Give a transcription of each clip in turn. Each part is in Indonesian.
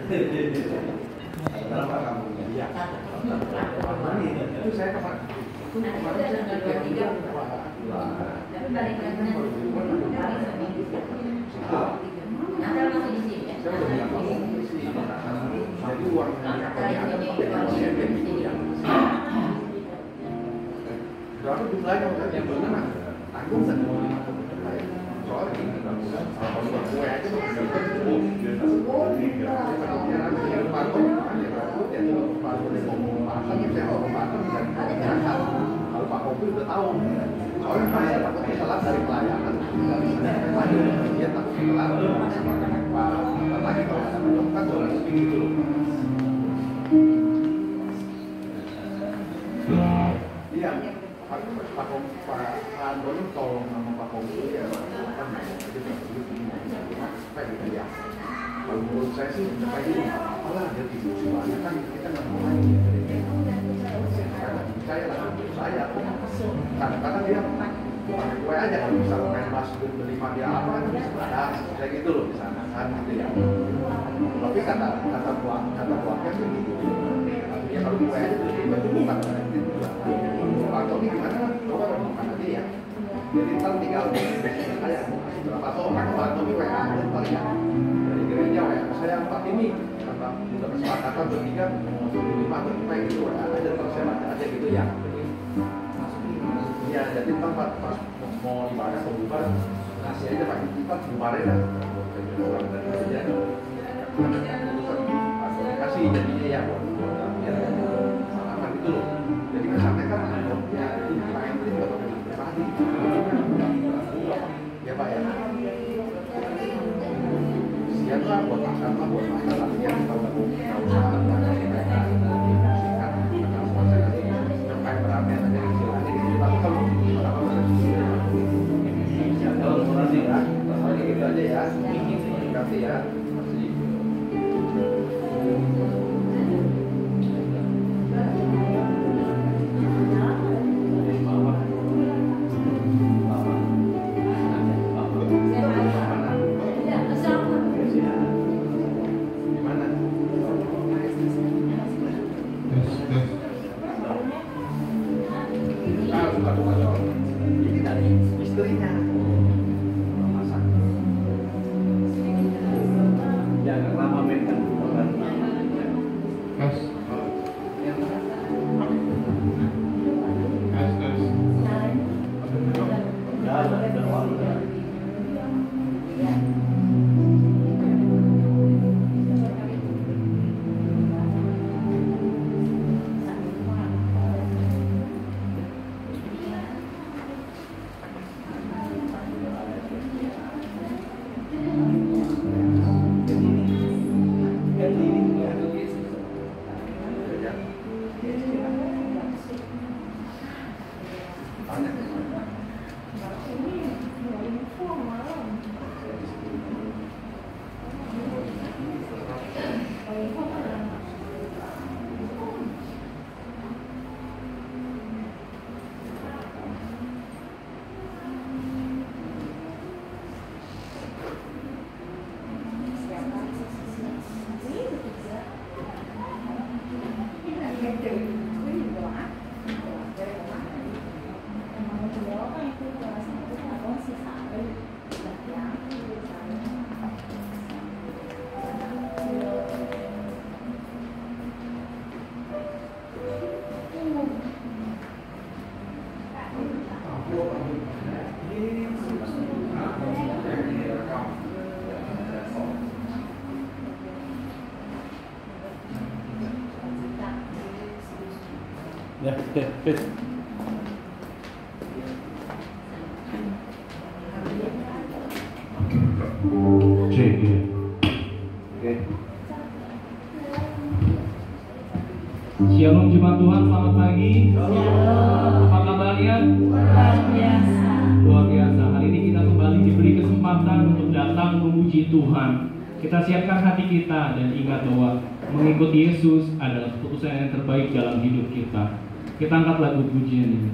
Berapa kampungnya? Iya. Itu saya kemarin. Itu kemarin saya tiga. Tapi balik lagi nanti masih di sini ya. Saya udah bilang kamu di sini. Jadi uang yang pakai berapa jumlahnya yang benar? Tanggung kan? Soalnya ini kalau buat kue aja tuh kalau Pak Kopi udah tahu, soalnya saya takutnya telat dari pelayanan, dia takutnya telat sama Pak lagi kalau ada kan soalnya seperti itu. Iya, Pak Antoni tolong sama Pak Kopi ya, kan ya. Kalau menurut saya sih kayak gini, apalah dia tidur semuanya kan kita nggak mau main ya. Saya lah, saya kadang-kadang dia pakai kue aja kalau misalnya main basket beli dia apa itu bisa ada kayak gitu loh di sana kan gitu ya. Tapi kata keluarga sih gitu. Ya kalau kue aja itu bukan itu juga. Pak Tony gimana? Coba gimana dia ya? Jadi ntar tinggal kayak berapa orang Pak Tony kue aja paling ya. Dari gereja saya Pak ini kata udah kesepakatan bertiga mau 5 kayak gitu aja terus saya baca aja gitu ya. Iya, jadi ntar pas mau ibadah atau bubar kasih aja Pak kita bubarin lah. Orang dari gereja kasih jadinya ya buat salaman gitu loh. Jadi kesannya kan ya main itu juga pribadi. Ya Pak ya. Siapa buat makan buat masalah yang tahu usah Ya, fit. Cek ya. Oke. Shalom Jemaat Tuhan, selamat pagi. Apa kabarnya? Luar biasa. Luar biasa. Hari ini kita kembali diberi kesempatan untuk datang memuji Tuhan. Kita siapkan hati kita dan ingat bahwa mengikuti Yesus adalah keputusan yang terbaik dalam hidup kita. Kita angkat lagu pujian ini.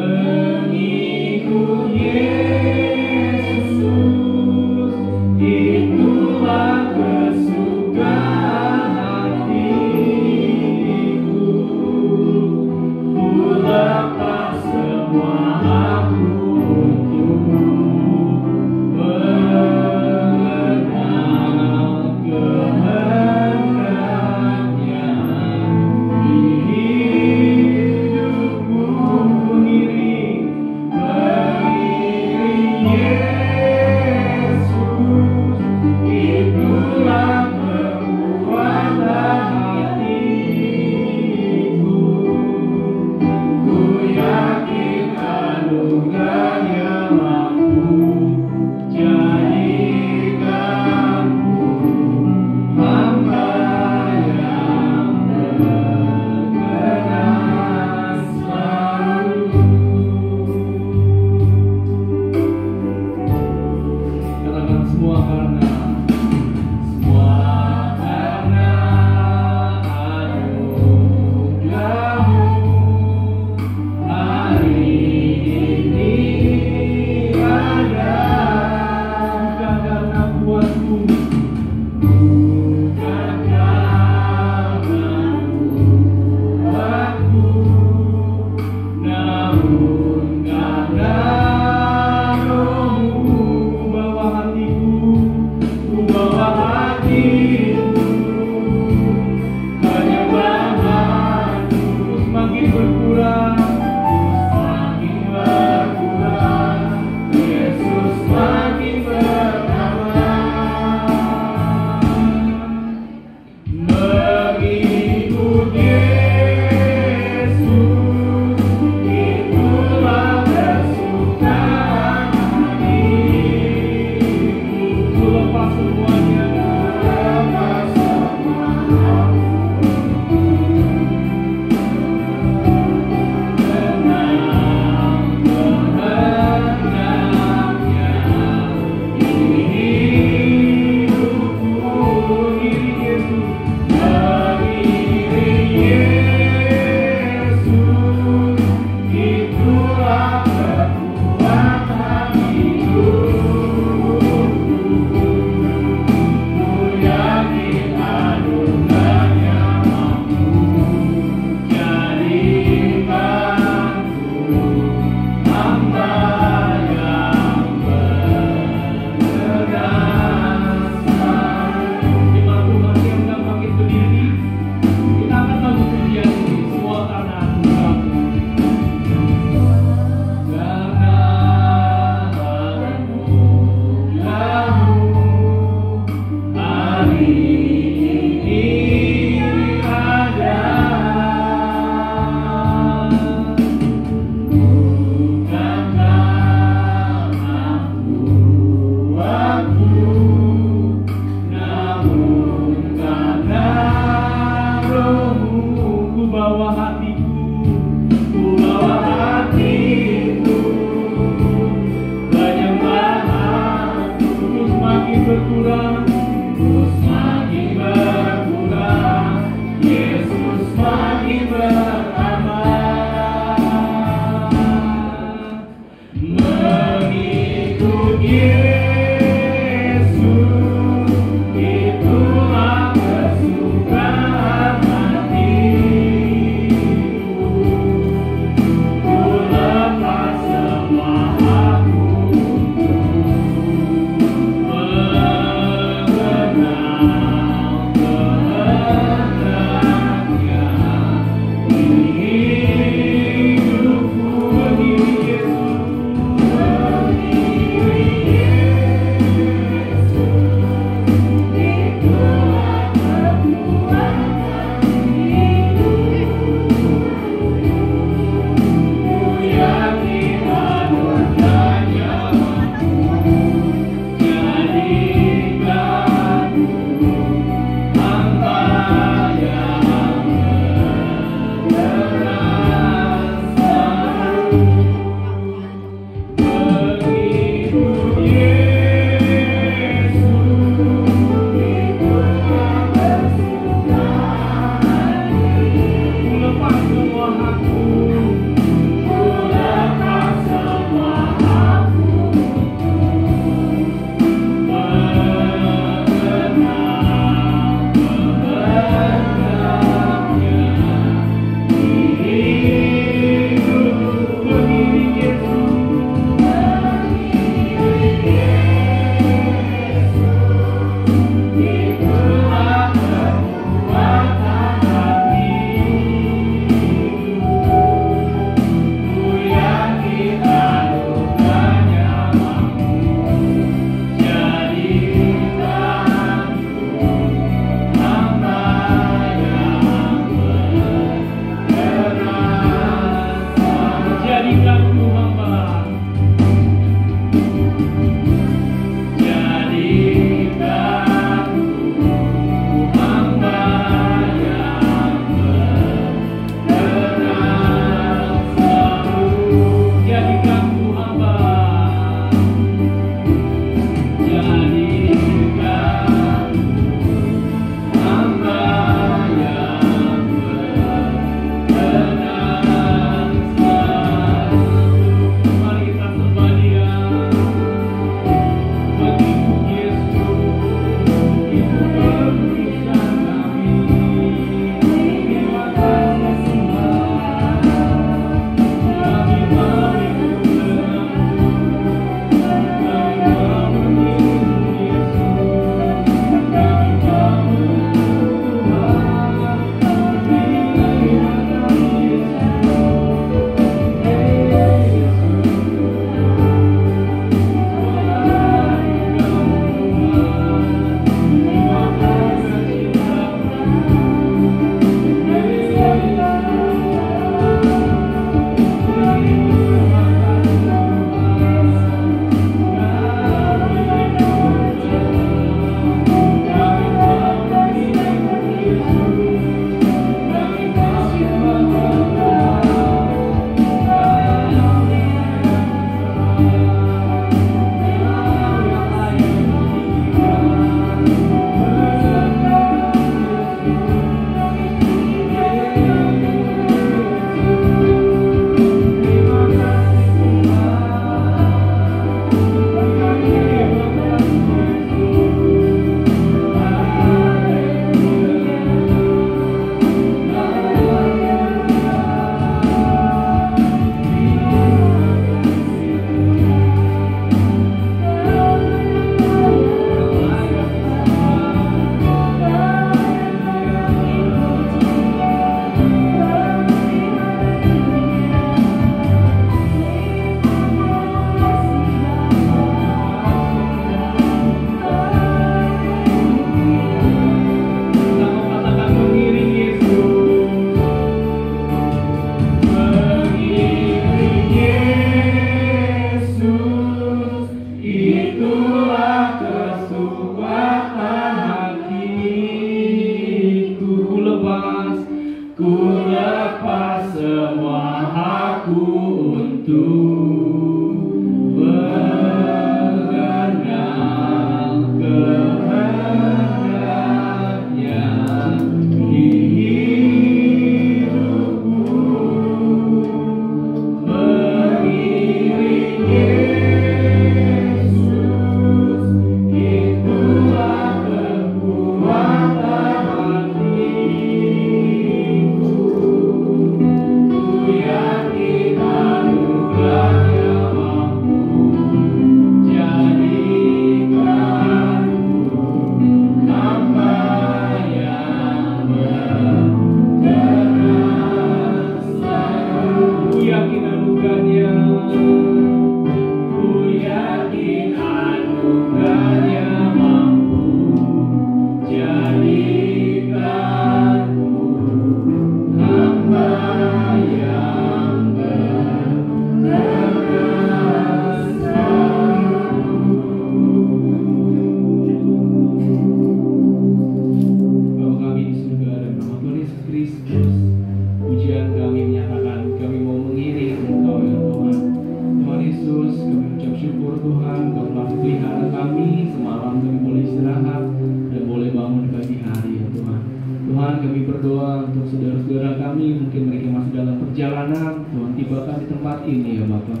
Tuhan, kami berdoa untuk saudara-saudara kami, mungkin mereka masih dalam perjalanan, Tuhan tibakan di tempat ini ya Bapak.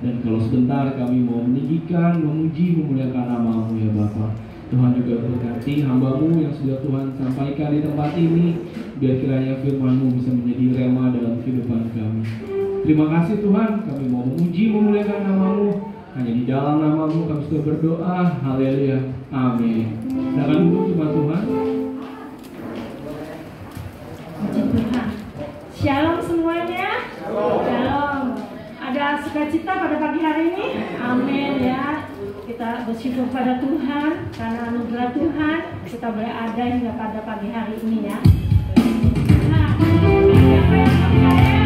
Dan kalau sebentar kami mau meninggikan, memuji, memuliakan nama-Mu ya Bapak. Tuhan juga berkati hamba-Mu yang sudah Tuhan sampaikan di tempat ini, biar kiranya firman-Mu bisa menjadi rema dalam kehidupan kami. Terima kasih Tuhan, kami mau memuji, memuliakan nama-Mu. Hanya di dalam nama-Mu kami sudah berdoa. Haleluya. Amin. Silakan duduk jemaat Tuhan. Puji Tuhan. Shalom semuanya. Shalom. Ada sukacita pada pagi hari ini? Amin ya. Kita bersyukur pada Tuhan karena anugerah Tuhan kita boleh ada hingga pada pagi hari ini ya. Nah, siapa yang percaya?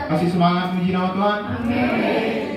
Kasih semangat puji nama Tuhan. Amin. Haleluya.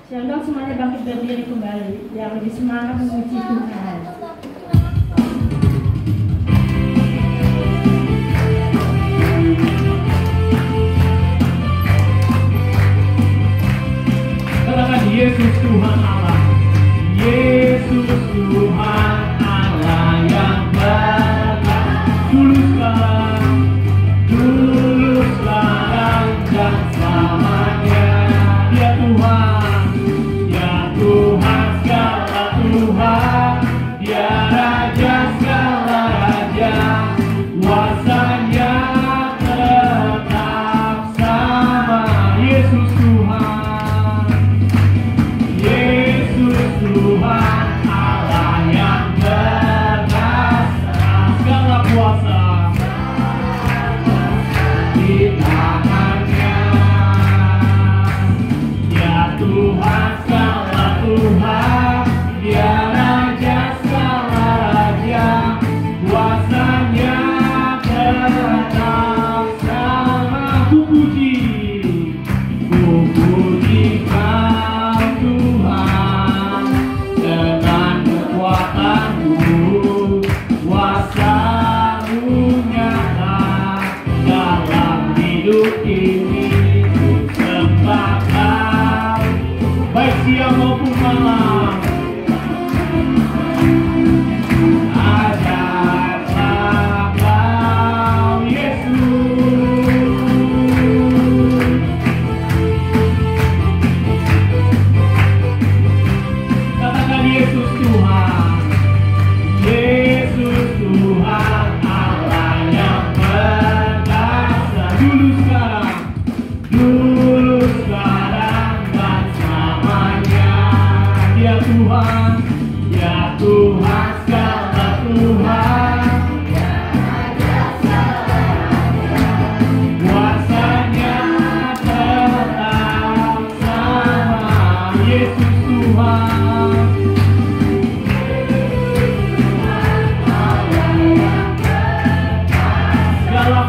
Shalom, semuanya bangkit berdiri kembali, yang lebih semangat memuji Tuhan. Katakan Yesus Tuhan Allah, Yesus Tuhan Allah yang berkah, dulu sekarang dan selamanya. Dia Tuhan, ya Tuhan segala Tuhan, dia Raja segala Raja, kuasanya tetap sama. Yesus Tuhan, Yesus Tuhan Allah yang berkuasa, segala kuasa,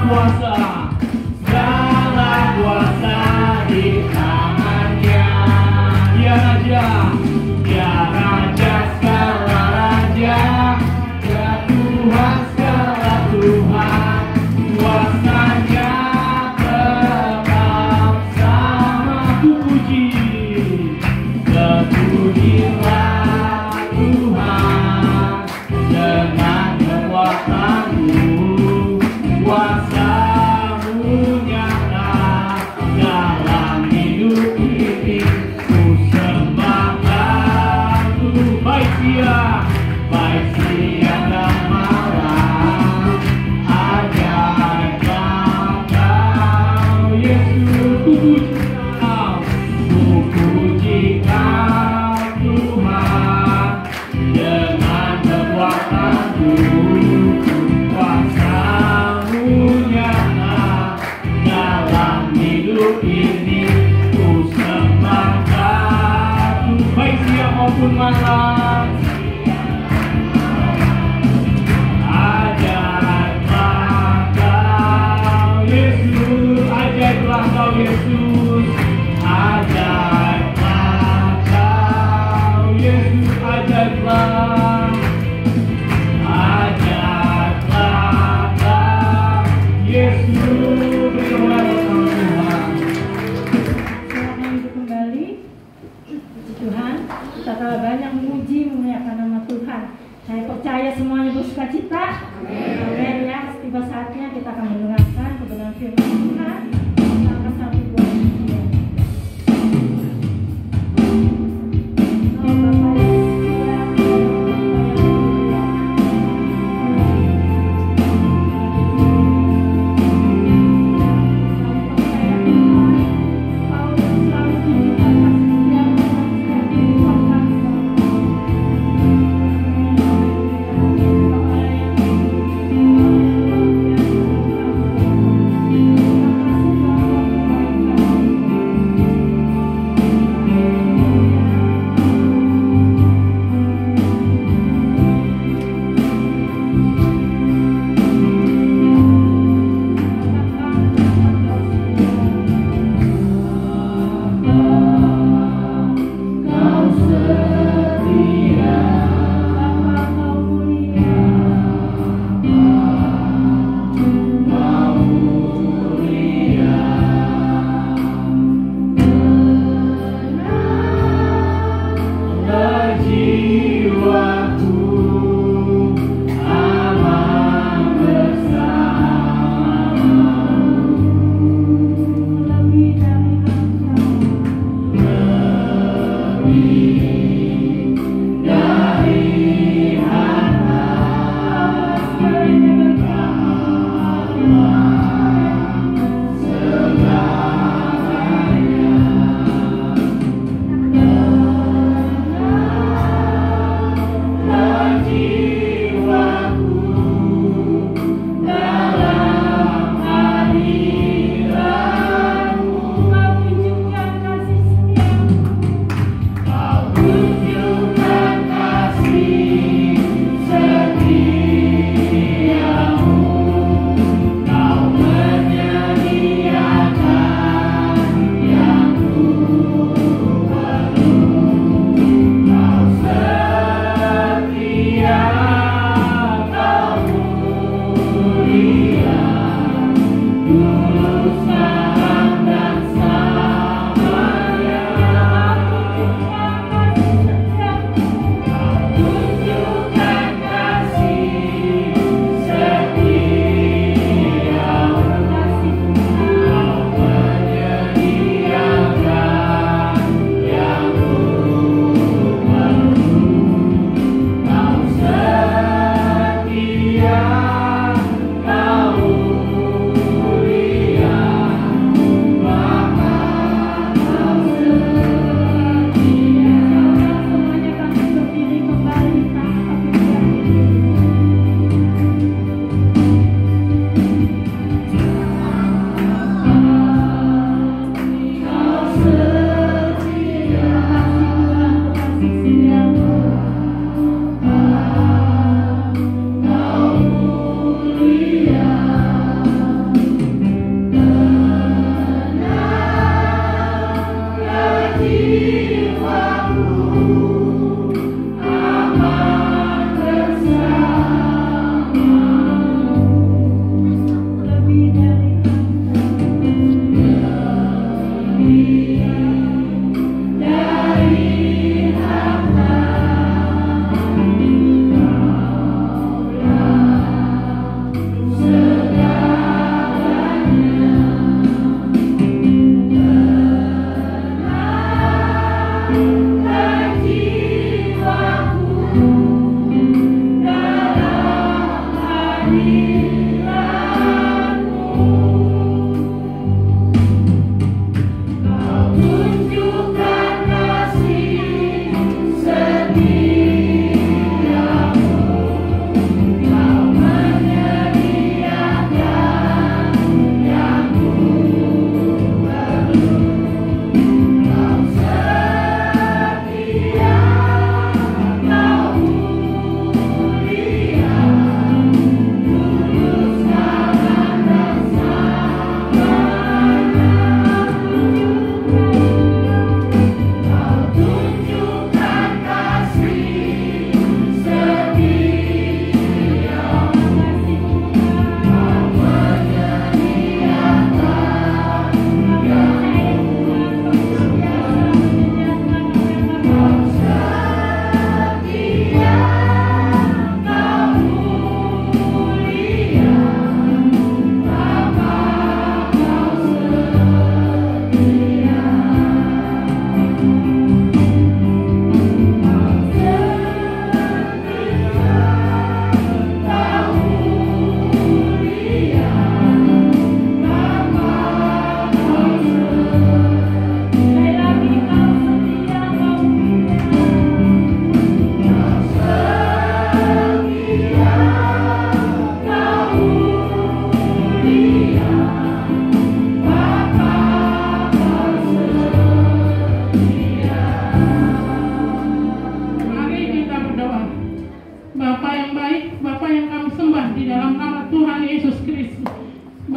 kuasa, segala kuasa di tangannya. Dia raja, dia raja segala raja, dia Tuhan segala Tuhan. Kuasanya tetap sama. Puji, terpujilah Tuhan dengan kekuatan-Mu. Kuasa-Mu nyata dalam hidup ini. Ku sembahkan Tuhan, baik siang dan malam. Ajaiblah Yesus, ku puji Kau Tuhan dengan kekuatan-Mu. Kuasa-Mu nyata dalam hidup ini. Ku sembahkan baik siang maupun malam. Ajaiblah Kau Yesus, ajaiblah Kau Yesus, ajaiblah, ajaiblah Kau Yesus. Berdoa Tuhan. Silakan duduk kembali. Puji Tuhan, kita telah banyak memuji memuliakan nama Tuhan. Saya percaya semuanya bersuka cita. Amin ya. Tiba saatnya kita akan mendengarkan kebenaran firman Tuhan. Angkat satu buah pujian. Oh Bapak yang setia, Kau yang selalu tunjukkan kasih yang setiap kehidupan kami. Kau yang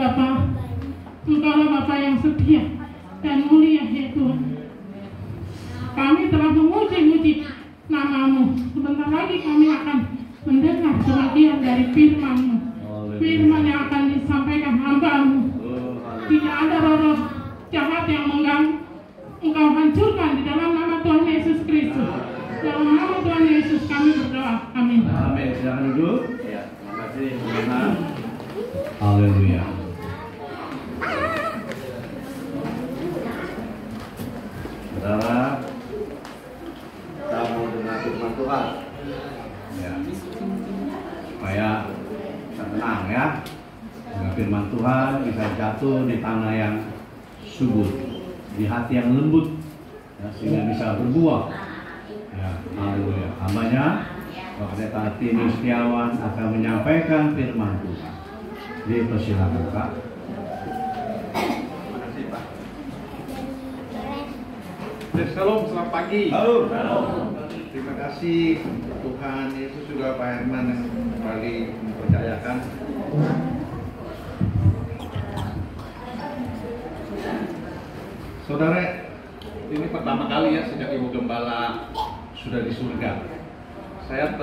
Bapa, Engkaulah Bapa yang setia dan mulia ya Tuhan. Kami telah memuji-muji nama-Mu. Sebentar lagi kami akan mendengar sebagian dari firman-Mu. Firman yang akan disampaikan hamba-Mu. Tidak ada roh jahat yang mengganggu. Engkau hancurkan di dalam nama Tuhan Yesus Kristus. Dalam nama Tuhan Yesus kami berdoa. Amin. Amin. Silakan duduk. Ya, terima kasih. Haleluya. Saudara, Kita mau dengar firman Tuhan. ya, supaya bisa tenang ya. Dengan firman Tuhan bisa jatuh di tanah yang subur, di hati yang lembut, ya, sehingga bisa berbuah. Ya, haleluya. Hambanya, Pendeta Tini Setiawan akan menyampaikan firman Tuhan. Dipersilakan Pak. Terima kasih Pak. Shalom, selamat pagi. Halo. Terima kasih Tuhan Yesus juga Pak Herman yang kembali mempercayakan. Saudara, ini pertama kali ya sejak Ibu Gembala sudah di surga. Saya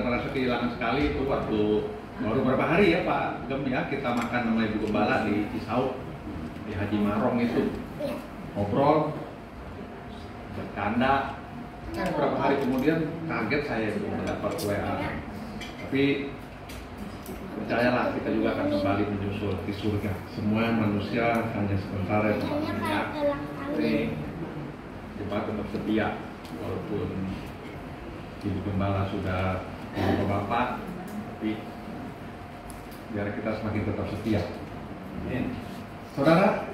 merasa kehilangan sekali itu waktu baru beberapa hari ya Pak Gem ya, kita makan sama Ibu Gembala di Cisauk, di Haji Marong itu. Ngobrol, bercanda. Beberapa hari kemudian kaget saya itu mendapat WA. Tapi percayalah kita juga akan kembali menyusul di surga. Semua manusia hanya sebentar ya. Ini jemaat tetap setia walaupun Ibu Gembala sudah berubah Bapak, tapi biar kita semakin tetap setia. Saudara,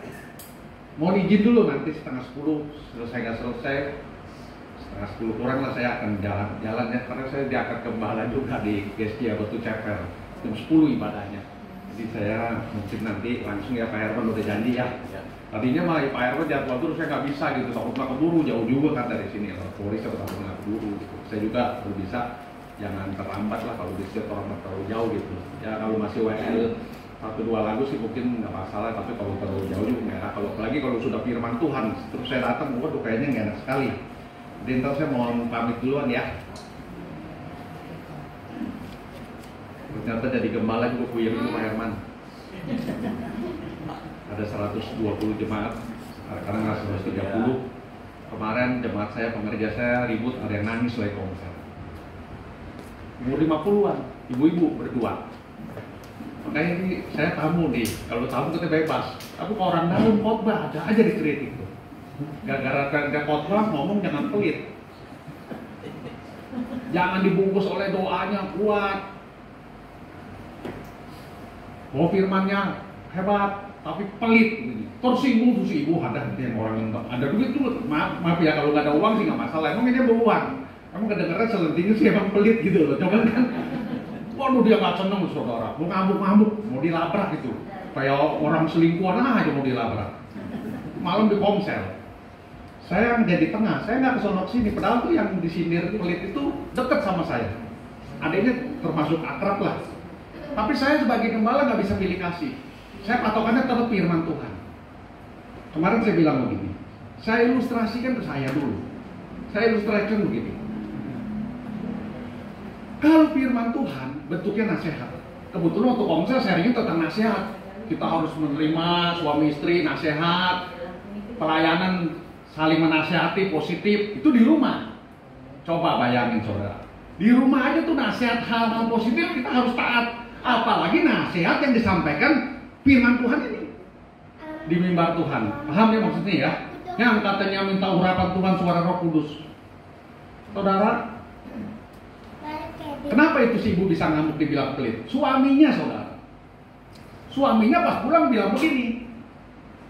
mau izin dulu nanti setengah 10 selesai nggak selesai, setengah 10 kurang lah saya akan jalan ya, karena saya diangkat Gembala juga di Gestia Batu Ceper jam 10 ibadahnya. Jadi saya mungkin nanti langsung ya Pak Herman udah janji ya. Tadinya mah Pak Herman jadwal terus saya nggak bisa gitu, takut nggak keburu, jauh juga kan dari sini. Kalau Polri saya takut nggak keburu. Gitu. Saya juga kalau bisa jangan terlambat lah kalau di situ orang terlalu jauh gitu. Ya kalau masih WL 1-2 lagu sih mungkin nggak masalah, tapi kalau terlalu jauh juga nggak enak. Kalau apalagi kalau sudah firman Tuhan, terus saya datang, waduh kayaknya nggak enak sekali. Jadi ntar saya mohon pamit duluan ya. Ternyata jadi gembala juga puyeng itu Pak Herman. Ada 120 jemaat, sekarang nggak 130. Kemarin jemaat saya, pengerja saya ribut, ada yang nangis lagi konser. Umur 50-an, ibu-ibu berdua. Makanya ini saya tamu nih, kalau tamu kita bebas. Tapi kalau orang dalam khotbah ada aja dikritik tuh. Gara-gara khotbah ngomong jangan pelit. Jangan dibungkus oleh doanya kuat. Bahwa firmannya hebat, tapi pelit. Tersinggung tuh si ibu, ada yang orang yang ada duit tuh, maaf ya kalau nggak ada uang sih nggak masalah. Emang ini beruang. Emang kedengeran selentingnya sih emang pelit gitu loh. Coba kan. Waduh dia nggak seneng saudara, mau ngamuk-ngamuk, mau dilabrak gitu. Kayak orang selingkuhan aja mau dilabrak. Malam di komsel. Saya menjadi tengah, saya nggak kesana sini. Padahal tuh yang disindir pelit itu deket sama saya. Adanya termasuk akrab lah. Tapi saya sebagai gembala nggak bisa pilih kasih. Saya patokannya tetap firman Tuhan. Kemarin saya bilang begini, saya ilustrasikan ke saya dulu. Saya ilustrasikan begini. Kalau firman Tuhan bentuknya nasihat. Kebetulan waktu komsel sharingnya tentang nasihat. Kita harus menerima suami istri, nasihat, pelayanan saling menasihati positif. Itu di rumah. Coba bayangin saudara. Di rumah aja tuh nasihat hal-hal positif kita harus taat. Apalagi nasihat yang disampaikan firman Tuhan ini di mimbar Tuhan. Paham ya maksudnya ya? Yang katanya minta urapan Tuhan suara Roh Kudus. Saudara, kenapa itu si ibu bisa ngamuk dibilang pelit? Suaminya saudara. Suaminya pas pulang bilang begini.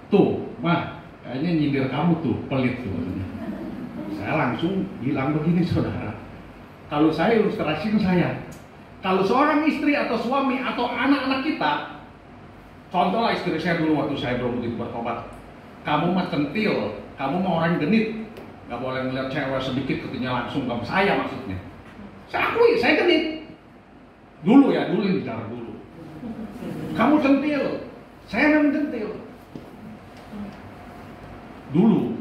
Tuh, mah, kayaknya nyindir kamu tuh, pelit tuh. Saya langsung bilang begini saudara. Kalau saya ilustrasikan saya. Kalau seorang istri atau suami atau anak-anak kita, contohlah istri saya dulu waktu saya belum begitu bertobat. Kamu mah centil, kamu mah orang genit. Gak boleh ngeliat cewek sedikit ketika langsung kamu saya maksudnya. Saya akui, saya genit. Dulu ya, dulu bicara dulu. Kamu centil, Saya memang centil. Dulu,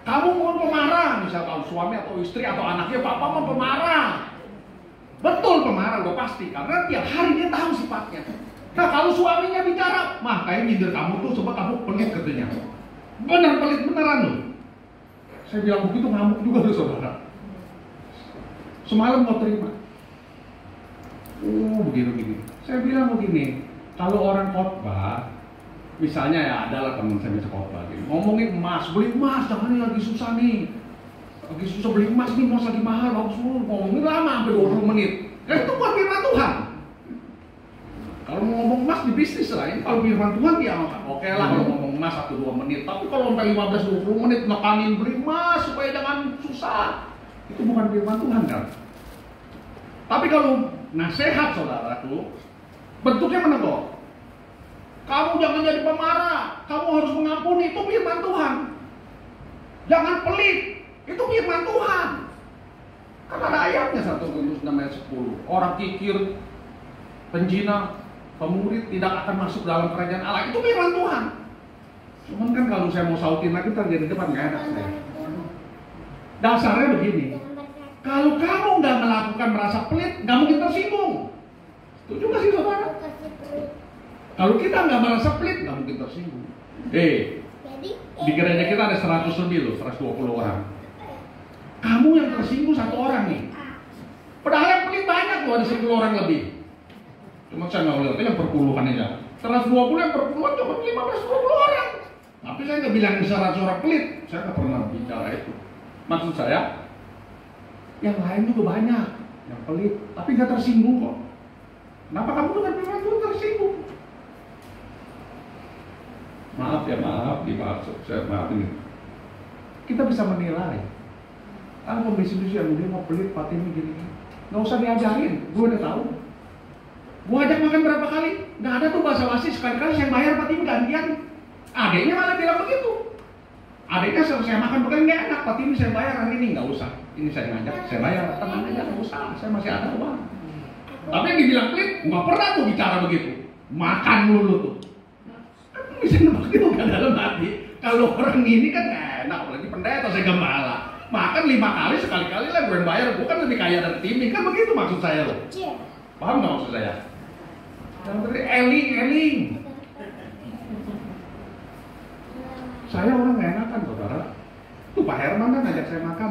kamu mau pemarah, misal kalau suami atau istri atau anaknya, papa mau pemarah. Betul pemarah, udah pasti. Karena tiap hari dia tahu sifatnya. Nah kalau suaminya bicara, mah kayak nyindir kamu tuh sebab kamu pelit katanya. Benar pelit beneran loh. Saya bilang begitu ngamuk juga loh saudara. Semalam mau terima. Begini. Saya bilang begini, kalau orang khotbah, misalnya ya adalah teman saya bisa khotbah gitu. Ngomongin emas, beli emas, jangan nih lagi susah nih. Lagi susah beli emas nih, emas lagi mahal, bagus lu. Ngomongin lama sampai 20 menit. Kan itu buat firman Tuhan. Kalau mau ngomong emas di bisnis lah, ini kalau firman Tuhan ya oke lah kalau ngomong emas 1-2 menit. Tapi kalau sampai 15-20 menit nekanin beli emas supaya jangan susah, itu bukan firman Tuhan kan. Tapi kalau nasihat saudaraku, bentuknya menegur. Kamu jangan jadi pemarah, kamu harus mengampuni, itu firman Tuhan. Jangan pelit, itu firman Tuhan. Karena ada ayatnya 1 Korintus 6:10. Orang kikir, penjina, pemurid tidak akan masuk dalam kerajaan Allah. Itu firman Tuhan. Cuman kan kalau saya mau sautin lagi terjadi depan nggak enak saya. Dasarnya begini. Kalau kamu nggak melakukan merasa pelit, nggak mungkin tersinggung. Setuju nggak sih saudara? Kalau kita nggak merasa pelit, nggak mungkin tersinggung. Di gereja kita ada 100 lebih loh, 120 orang. Kamu yang tersinggung 1 orang nih. Padahal yang pelit banyak loh, ada 10 orang lebih. Cuma saya nggak lihat yang perpuluhan aja. 120 yang perpuluhan cuma 15-20 orang. Tapi saya nggak bilang 100 orang pelit. Saya nggak pernah bicara itu. Maksud saya, yang lain juga banyak yang pelit, tapi nggak tersinggung kok. Kenapa kamu dengan firman Tuhan tersinggung? Maaf ya, dimaksud saya maaf ini. Kita bisa menilai. Pembisnis yang dia mau pelit, Fatimi gini. Nggak usah diajarin, gue udah tahu. Gue ajak makan berapa kali, nggak ada tuh basa-basi, sekali-kali saya bayar Fatimi gantian. Adeknya malah bilang begitu. Adeknya saya makan bukan nggak enak, Fatimi saya bayar hari ini, nggak usah. Ini saya ngajak, saya bayar, tenang aja, nggak usah, saya masih ada uang. Tapi yang dibilang pelit, nggak pernah tuh bicara begitu. Makan dulu tuh. Bisa nebak juga dalam hati. Kalau orang ini kan enak, apalagi pendeta saya gembala. Makan 5 kali, sekali-kali lah gue yang bayar. Gue kan lebih kaya dari Timi, kan begitu maksud saya loh. Paham nggak maksud saya? Yang tadi eling. Saya orang gak enakan saudara. Tuh Pak Herman kan ngajak saya makan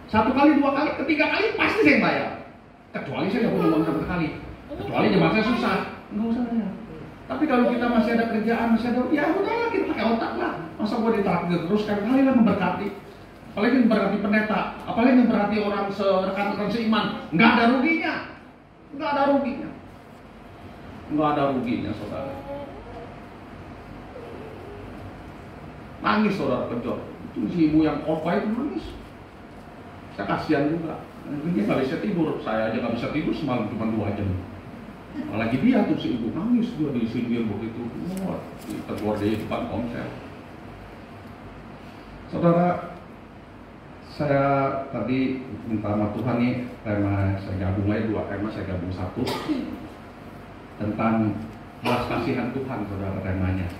1 kali, 2 kali, 3 kali pasti saya yang bayar. Kecuali saya nggak punya uang sama sekali. Kecuali jemaat saya susah, nggak usah bayar. Tapi kalau kita masih ada kerjaan, masih ada, ya udahlah kita pakai otak lah. Masa gue ditraktir terus, kali lah memberkati. Apalagi memberkati pendeta, apalagi memberkati orang rekan-rekan seiman, nggak ada ruginya. Nggak ada ruginya saudara. Nangis saudara penjor. Itu si ibu yang khotbah itu nangis. Saya kasihan juga. Dia nggak bisa tidur, saya aja nggak bisa tidur semalam cuma 2 jam. Apalagi dia tuh si ibu nangis, dia disindir begitu. Tegur di depan komsel. Saudara, saya tadi minta sama Tuhan nih, tema saya gabung aja 2 tema, saya gabung 1 tentang belas kasihan Tuhan, saudara, temanya.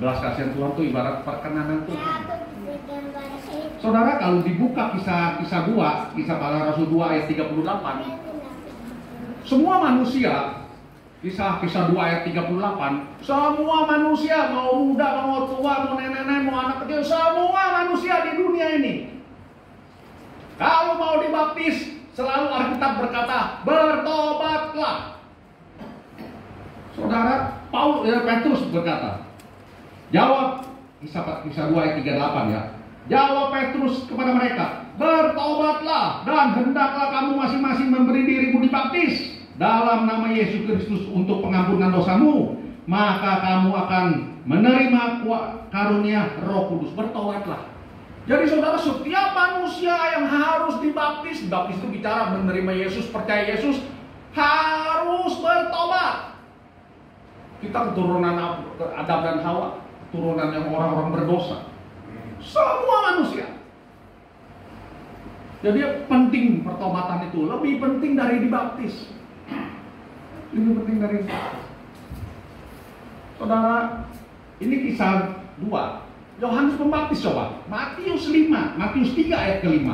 Belas kasihan Tuhan itu ibarat perkenanan Tuhan. Saudara, kalau dibuka kisah 2, kisah para Rasul 2 ayat 38, semua manusia, kisah 2 ayat 38, semua manusia, mau muda, mau tua, mau nenek-nenek, mau anak kecil, semua manusia di dunia ini, kalau mau dibaptis, selalu Alkitab berkata, bertobatlah. Saudara, Petrus berkata, jawab, kisah 2 ayat 38 ya. Jawab Petrus kepada mereka, bertobatlah dan hendaklah kamu masing-masing memberi dirimu dibaptis dalam nama Yesus Kristus untuk pengampunan dosamu, maka kamu akan menerima karunia Roh Kudus. Bertobatlah. Jadi saudara, setiap manusia yang harus dibaptis itu bicara menerima Yesus, percaya Yesus, harus bertobat. Kita keturunan Adam dan Hawa, keturunan yang orang-orang berdosa. Semua manusia. Jadi penting pertobatan itu, lebih penting dari dibaptis. Lebih penting dari dibaptis. Saudara, ini kisah 2. Yohanes Pembaptis coba. Matius 5, Matius 3 ayat ke-5.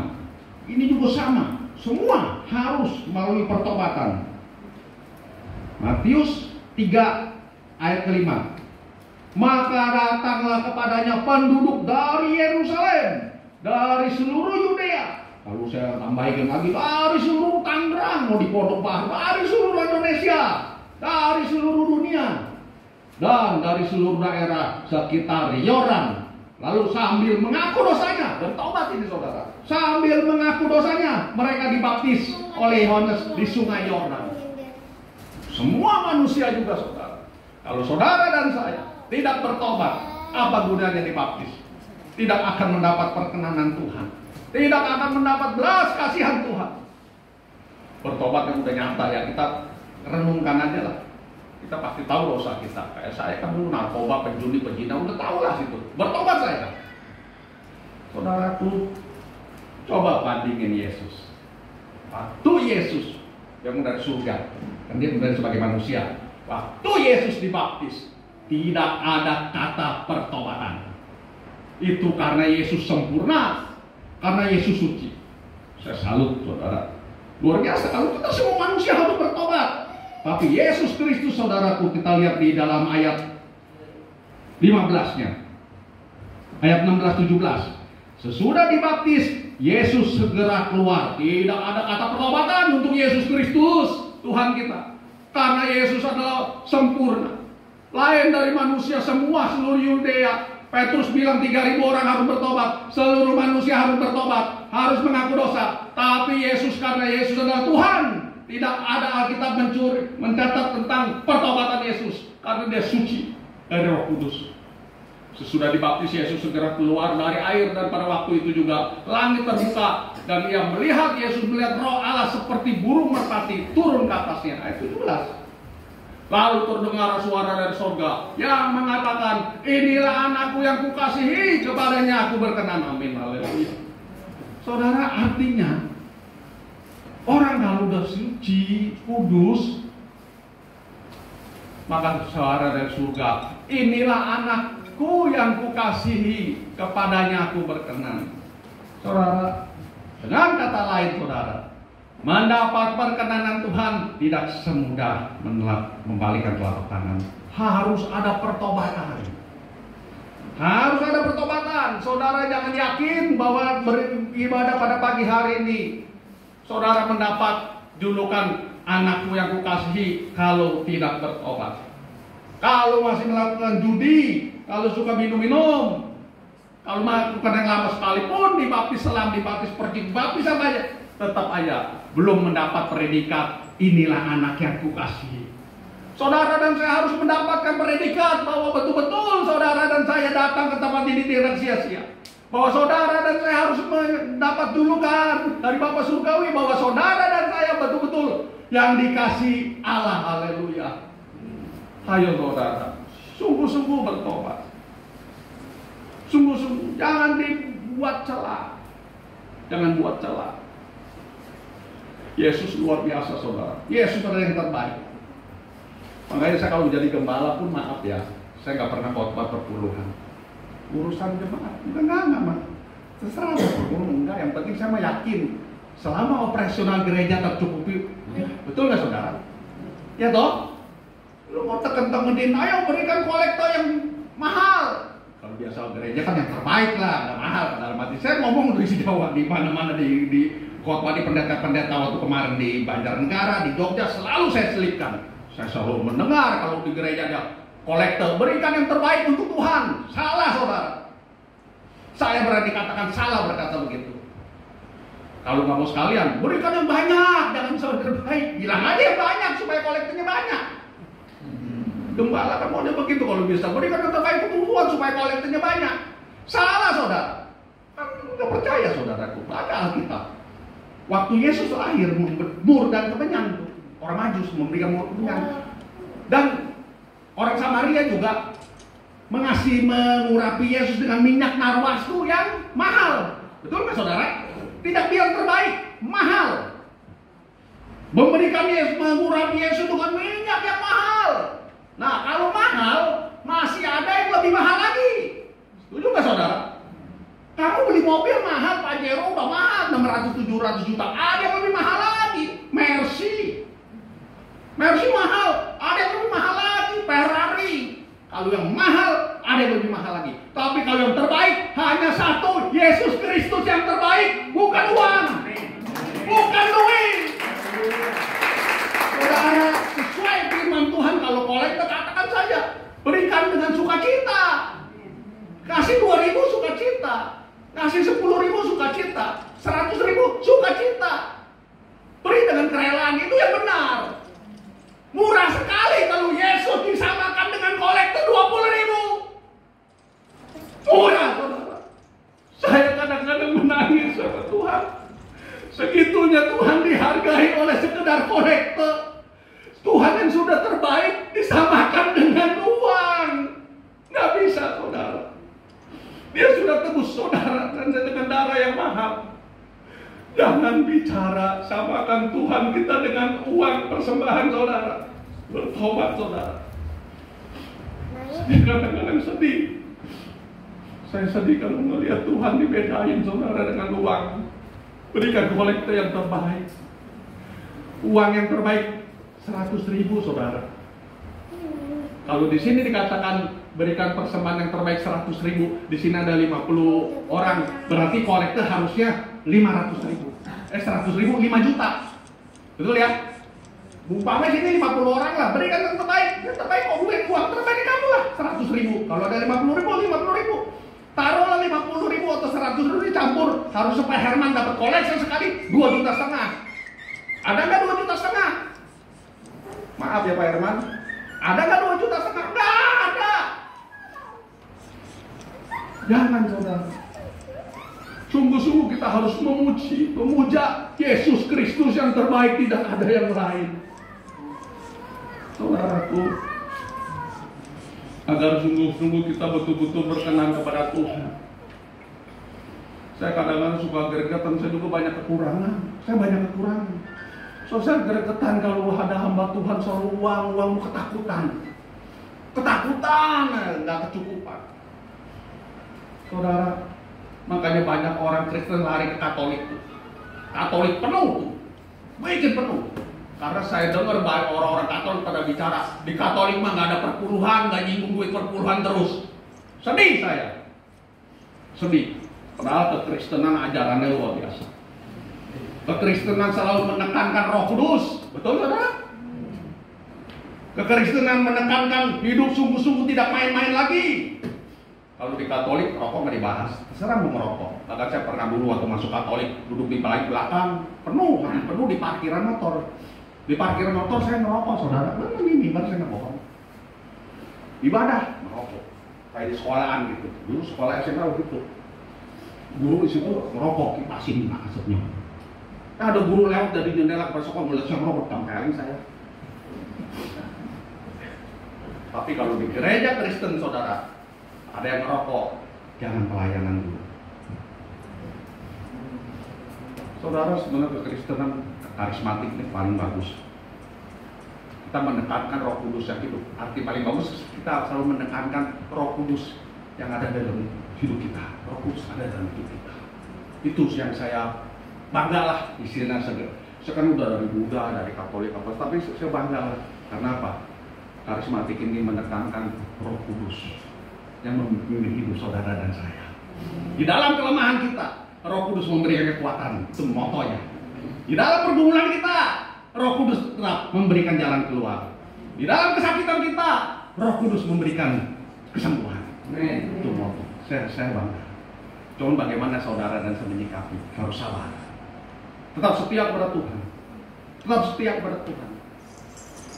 Ini juga sama. Semua harus melalui pertobatan. Matius 3 ayat ke-5. Maka datanglah kepadanya penduduk dari Yerusalem, dari seluruh Yudea. Lalu saya tambahin lagi, dari seluruh Tangerang, mau di Pondok Baru, dari seluruh Indonesia, dari seluruh dunia, dan dari seluruh daerah sekitar Yordan. Lalu sambil mengaku dosanya, bertobat ini saudara. Sambil mengaku dosanya, mereka dibaptis oleh Yohanes di sungai Yordan. Semua manusia juga saudara. Kalau saudara dan saya tidak bertobat, apa gunanya dibaptis? Tidak akan mendapat perkenanan Tuhan, tidak akan mendapat belas kasihan Tuhan. Bertobat yang udah nyata ya, kita renungkan aja lah. Kita pasti tahu dosa kita. Kayak saya kan dulu narkoba, penjudi, pezina, udah tahu lah situ. Bertobat saya. Saudaraku, coba bandingin Yesus. Waktu Yesus yang dari surga, kan dia kemudian sebagai manusia. Waktu Yesus dibaptis, tidak ada kata pertobatan. Itu karena Yesus sempurna, karena Yesus suci. Saya salut saudara. Luar biasa, kalau kita semua manusia harus bertobat. Tapi Yesus Kristus saudaraku, kita lihat di dalam ayat 15-nya. Ayat 16-17. Sesudah dibaptis, Yesus segera keluar. Tidak ada kata pertobatan untuk Yesus Kristus, Tuhan kita. Karena Yesus adalah sempurna. Lain dari manusia semua, seluruh Yudea. Petrus bilang 3.000 orang harus bertobat. Seluruh manusia harus bertobat, harus mengaku dosa. Tapi Yesus, karena Yesus adalah Tuhan, tidak ada Alkitab mencatat tentang pertobatan Yesus, karena dia suci dari Roh Kudus. Sesudah dibaptis, Yesus segera keluar dari air, dan pada waktu itu juga langit terbuka, dan ia melihat, Yesus melihat Roh Allah seperti burung merpati turun ke atasnya. Ayat 17. Lalu terdengar suara dari surga yang mengatakan, inilah anakku yang kukasihi, kepadanya aku berkenan. Amin. Haleluya. Saudara, artinya orang kalau udah suci, kudus, maka suara dari surga, inilah anakku yang kukasihi, kepadanya aku berkenan. Saudara, dengan kata lain saudara, mendapat perkenanan Tuhan tidak semudah membalikan telapak tangan. Harus ada pertobatan. Harus ada pertobatan. Saudara jangan yakin bahwa beribadah pada pagi hari ini saudara mendapat julukan anakku yang kukasihi kalau tidak bertobat. Kalau masih melakukan judi, kalau suka minum-minum, kalau melakukan yang lama sekalipun, dibaptis selam, dibaptis pergi, dibaptis apa aja, tetap aja belum mendapat predikat inilah anak yang kukasihi. Saudara dan saya harus mendapatkan predikat bahwa betul-betul saudara dan saya datang ke tempat ini tidak sia-sia. Bahwa saudara dan saya harus mendapat julukan dari Bapa Surgawi bahwa saudara dan saya betul-betul yang dikasih Allah. Haleluya. Ayo saudara, sungguh-sungguh bertobat. Sungguh-sungguh, jangan dibuat celah. Jangan buat celah. Yesus luar biasa saudara. Yesus adalah yang terbaik. Makanya saya kalau jadi gembala pun maaf ya, saya nggak pernah khotbah perpuluhan. Urusan jemaat, enggak, terserah perpuluhan enggak. Yang penting saya mah yakin selama operasional gereja tercukupi, betul nggak saudara? Ya toh, lu mau tekan-tekanin, ayo berikan kolektor yang mahal. Kalau biasa gereja kan yang terbaik lah, nggak mahal. Dalam arti saya ngomong dari Jawa, di mana-mana di khotbah di pendeta-pendeta waktu kemarin di Banjarnegara, di Jogja selalu saya selipkan. Saya selalu mendengar kalau di gereja ada kolektor, berikan yang terbaik untuk Tuhan. Salah saudara. Saya berani katakan salah berkata begitu. Kalau nggak mau sekalian, berikan yang banyak, jangan selalu terbaik. Bilang aja yang banyak supaya kolektornya banyak. Gembala kan maunya begitu kalau bisa. Berikan yang terbaik untuk Tuhan supaya kolektornya banyak. Salah saudara. Kan nggak percaya saudaraku. Baca Alkitab. Waktu Yesus lahir, mur dan kemenyan. Orang Majus memberikan mur kemenyan. Dan orang Samaria juga mengurapi Yesus dengan minyak narwastu yang mahal. Betul nggak saudara? Tidak biar terbaik, mahal. Memberikan Yesus, mengurapi Yesus dengan minyak yang mahal. Nah kalau mahal, 700 juta. Ada yang lebih mahal lagi, Mercy. Mercy mahal, ada yang lebih mahal lagi, Ferrari. Kalau yang mahal, ada yang lebih mahal lagi. Tapi kalau yang terbaik, hanya satu, Yesus Kristus yang terbaik. Bukan uang, bukan duit. Saudara, sesuai firman Tuhan, kalau kolektor katakan saja, berikan dengan sukacita. Kasih 2.000 sukacita, kasih 10.000 sukacita, 100.000 sukacita. Beri dengan kerelaan, itu yang benar. Murah sekali kalau Yesus disamakan dengan kolektor 20.000. Murah, saudara. Saya kadang-kadang menangis sama Tuhan. Segitunya Tuhan dihargai oleh sekedar kolektor. Tuhan yang sudah terbaik disamakan dengan uang. Nggak bisa, saudara. Dia sudah tebus saudara dan dengan darah yang mahal. Jangan bicara samakan Tuhan kita dengan uang persembahan saudara. Bertobat saudara. Saya kadang-kadang sedih. Saya sedih kalau melihat Tuhan dibedain saudara dengan uang. Berikan kolektor yang terbaik. Uang yang terbaik 100.000 saudara. Kalau di sini dikatakan berikan persembahan yang terbaik 100.000, di sini ada 50 orang, berarti kolektor harusnya 500.000. 100.000 5 juta. Betul ya? Umpamanya sini 50 orang lah, berikan yang terbaik. Yang terbaik kok duit uang terbaik kamu lah 100.000. Kalau ada 50.000, 50.000. Taruhlah 50.000 atau 100.000 dicampur. Harus supaya Herman dapat koleksi sekali 2,5 juta. Ada nggak 2,5 juta? Maaf ya Pak Herman. Ada nggak 2,5 juta? Nggak ada. Jangan saudara. Sungguh-sungguh kita harus memuja Yesus Kristus yang terbaik, tidak ada yang lain. Saudaraku, agar sungguh-sungguh kita betul-betul berkenan kepada Tuhan. Saya kadang-kadang suka gregetan, saya juga banyak kekurangan. So, saya gregetan kalau ada hamba Tuhan selalu uang ketakutan, nggak kecukupan. Saudara, makanya banyak orang Kristen lari ke Katolik. Katolik penuh tuh, bikin penuh. Karena saya dengar banyak orang-orang Katolik pada bicara di Katolik mah nggak ada perpuluhan, nggak nyinggung duit perpuluhan terus. Sedih saya, sedih. Padahal kekristenan ajarannya luar biasa. Kekristenan selalu menekankan Roh Kudus, betul saudara? Kekristenan menekankan hidup sungguh-sungguh tidak main-main lagi. Kalau di Katolik rokok nggak dibahas, terserah mau merokok. Bahkan saya pernah dulu waktu masuk Katolik duduk di paling belakang, penuh di parkiran motor. Di parkiran motor saya merokok, saudara. Ini baru saya nggak bohong. Ibadah merokok, kayak di sekolahan gitu. Dulu sekolah SMA begitu. Guru di situ merokok, kipasin asapnya. Ada guru lewat dari jendela ke sekolah melihat saya merokok, tampilin saya. Tapi kalau di gereja Kristen, saudara, ada yang merokok, jangan pelayanan dulu. Saudara, sebenarnya kekristenan karismatik ini paling bagus. Kita menekankan Roh Kudus yang hidup. Arti paling bagus, kita selalu menekankan Roh Kudus yang ada dalam hidup kita. Roh Kudus ada dalam hidup kita. Itu yang saya banggalah di sini. Saya kan udah dari Buddha, dari Katolik apa, tapi saya banggalah. Karena apa? Karismatik ini menekankan Roh Kudus yang memimpin hidup saudara dan saya. Di dalam kelemahan kita, Roh Kudus memberikan kekuatan, itu motonya. Di dalam pergumulan kita, Roh Kudus tetap memberikan jalan keluar. Di dalam kesakitan kita, Roh Kudus memberikan kesembuhan. Itu moto. Saya bangga. Cuma bagaimana saudara dan saya menyikapi, harus sabar. Tetap setia kepada Tuhan.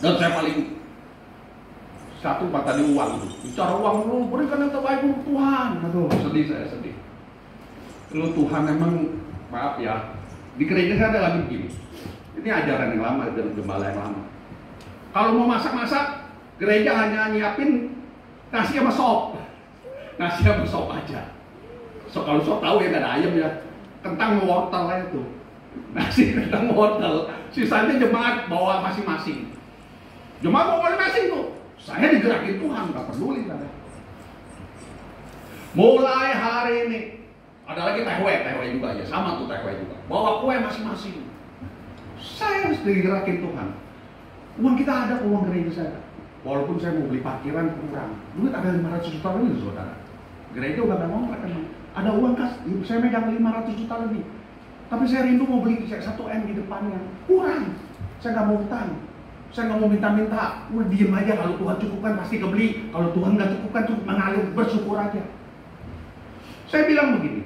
Dan saya paling satu tadi uang itu. Bicara uang lu berikan yang terbaik untuk Tuhan. Aduh, saya sedih. Lu Tuhan memang, maaf ya, di gereja saya ada lagi begini. Ini ajaran yang lama, dari gembala yang lama. Kalau mau masak-masak, gereja hanya nyiapin nasi sama sop. Nasi sama sop aja. So, kalau sop tahu ya nggak ada ayam ya. Kentang wortel aja tuh. Nasi kentang wortel. Sisanya jemaat bawa masing-masing. Jemaat bawa masing-masing tuh. Saya digerakin Tuhan, nggak peduli. Mulai hari ini, Ada lagi tehwe juga ya, sama tuh tehwe juga. Bawa kue masing-masing. Saya harus digerakin Tuhan. Uang kita ada, uang gereja saya. Walaupun saya mau beli parkiran kurang, duit ada 500 juta lebih, saudara. Gereja udah gak mau kan? Ada uang kas, saya megang 500 juta lebih. Tapi saya rindu mau beli 1 M di depannya, kurang. Saya nggak mau utang, saya nggak mau minta-minta. Udah diem aja, kalau Tuhan cukupkan pasti kebeli. Kalau Tuhan nggak cukupkan, cukup mengalir, bersyukur aja. Saya bilang begini,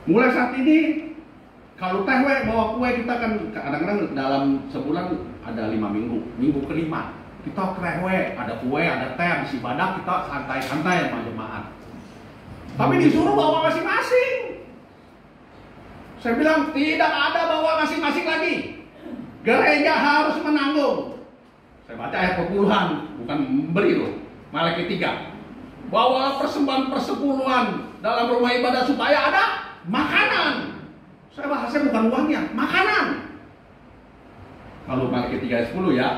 mulai saat ini kalau tehwe bawa kue kita kan kadang-kadang dalam sebulan ada 5 minggu, minggu kelima kita tehwe, ada kue, ada teh, habis ibadah kita santai-santai sama jemaat. Tapi disuruh bawa masing-masing. Saya bilang tidak ada bawa masing-masing lagi. Gereja harus menanggung. Saya baca ayat perpuluhan, bukan memberi loh. Malaikat 3. Bawa persembahan persepuluhan dalam rumah ibadah supaya ada makanan. Saya bahasnya bukan uangnya, makanan. Kalau Malaikat 3 ayat 10 ya.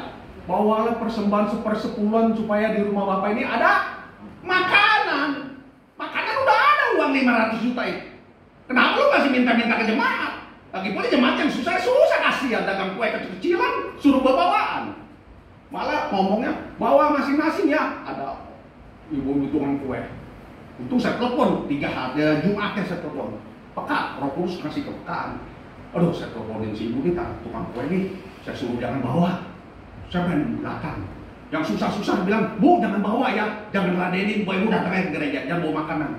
Bawalah persembahan sepersepuluhan supaya di rumah Bapak ini ada makanan. Makanan udah ada uang 500 juta itu. Kenapa lu masih minta-minta ke jemaat? Lagi pula jemaat yang susah kasihan dagang kue kecil-kecilan, suruh bawaan. Malah ngomongnya bawa masing-masing ya. Ada ibu-ibu tukang kue. Untung saya telepon 3 hari Jumatnya saya telepon. Peka, Roh Kudus kasih kepekaan. Aduh, saya teleponin si ibu kita tukang kue nih. Saya suruh jangan bawa. Saya main di belakang. Yang susah-susah bilang, Bu jangan bawa ya, jangan ladenin ibu datang ke gereja, jangan bawa makanan.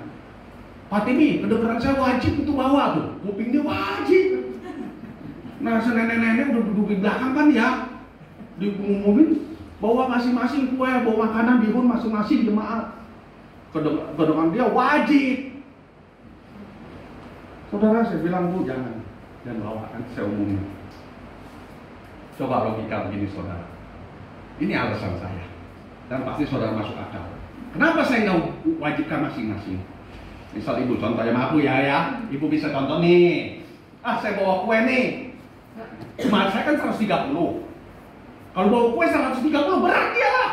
Pak Timi, kedengeran saya wajib itu bawa tuh, kupingnya wajib. Nah, nenek-nenek udah duduk di belakang kan ya, diumumin bawa masing-masing kue, bawa makanan bihun masing-masing jemaat. Kedengeran dia wajib. Saudara, saya bilang Bu jangan bawa, nanti saya umumin. Coba logika begini saudara. Ini alasan saya. Dan pasti saudara masuk akal. Kenapa saya nggak wajibkan masing-masing? Misal ibu contohnya sama aku ya. Ibu bisa contoh nih. Saya bawa kue nih. Cuma saya kan 130. Kalau bawa kue 130 berat ya lah.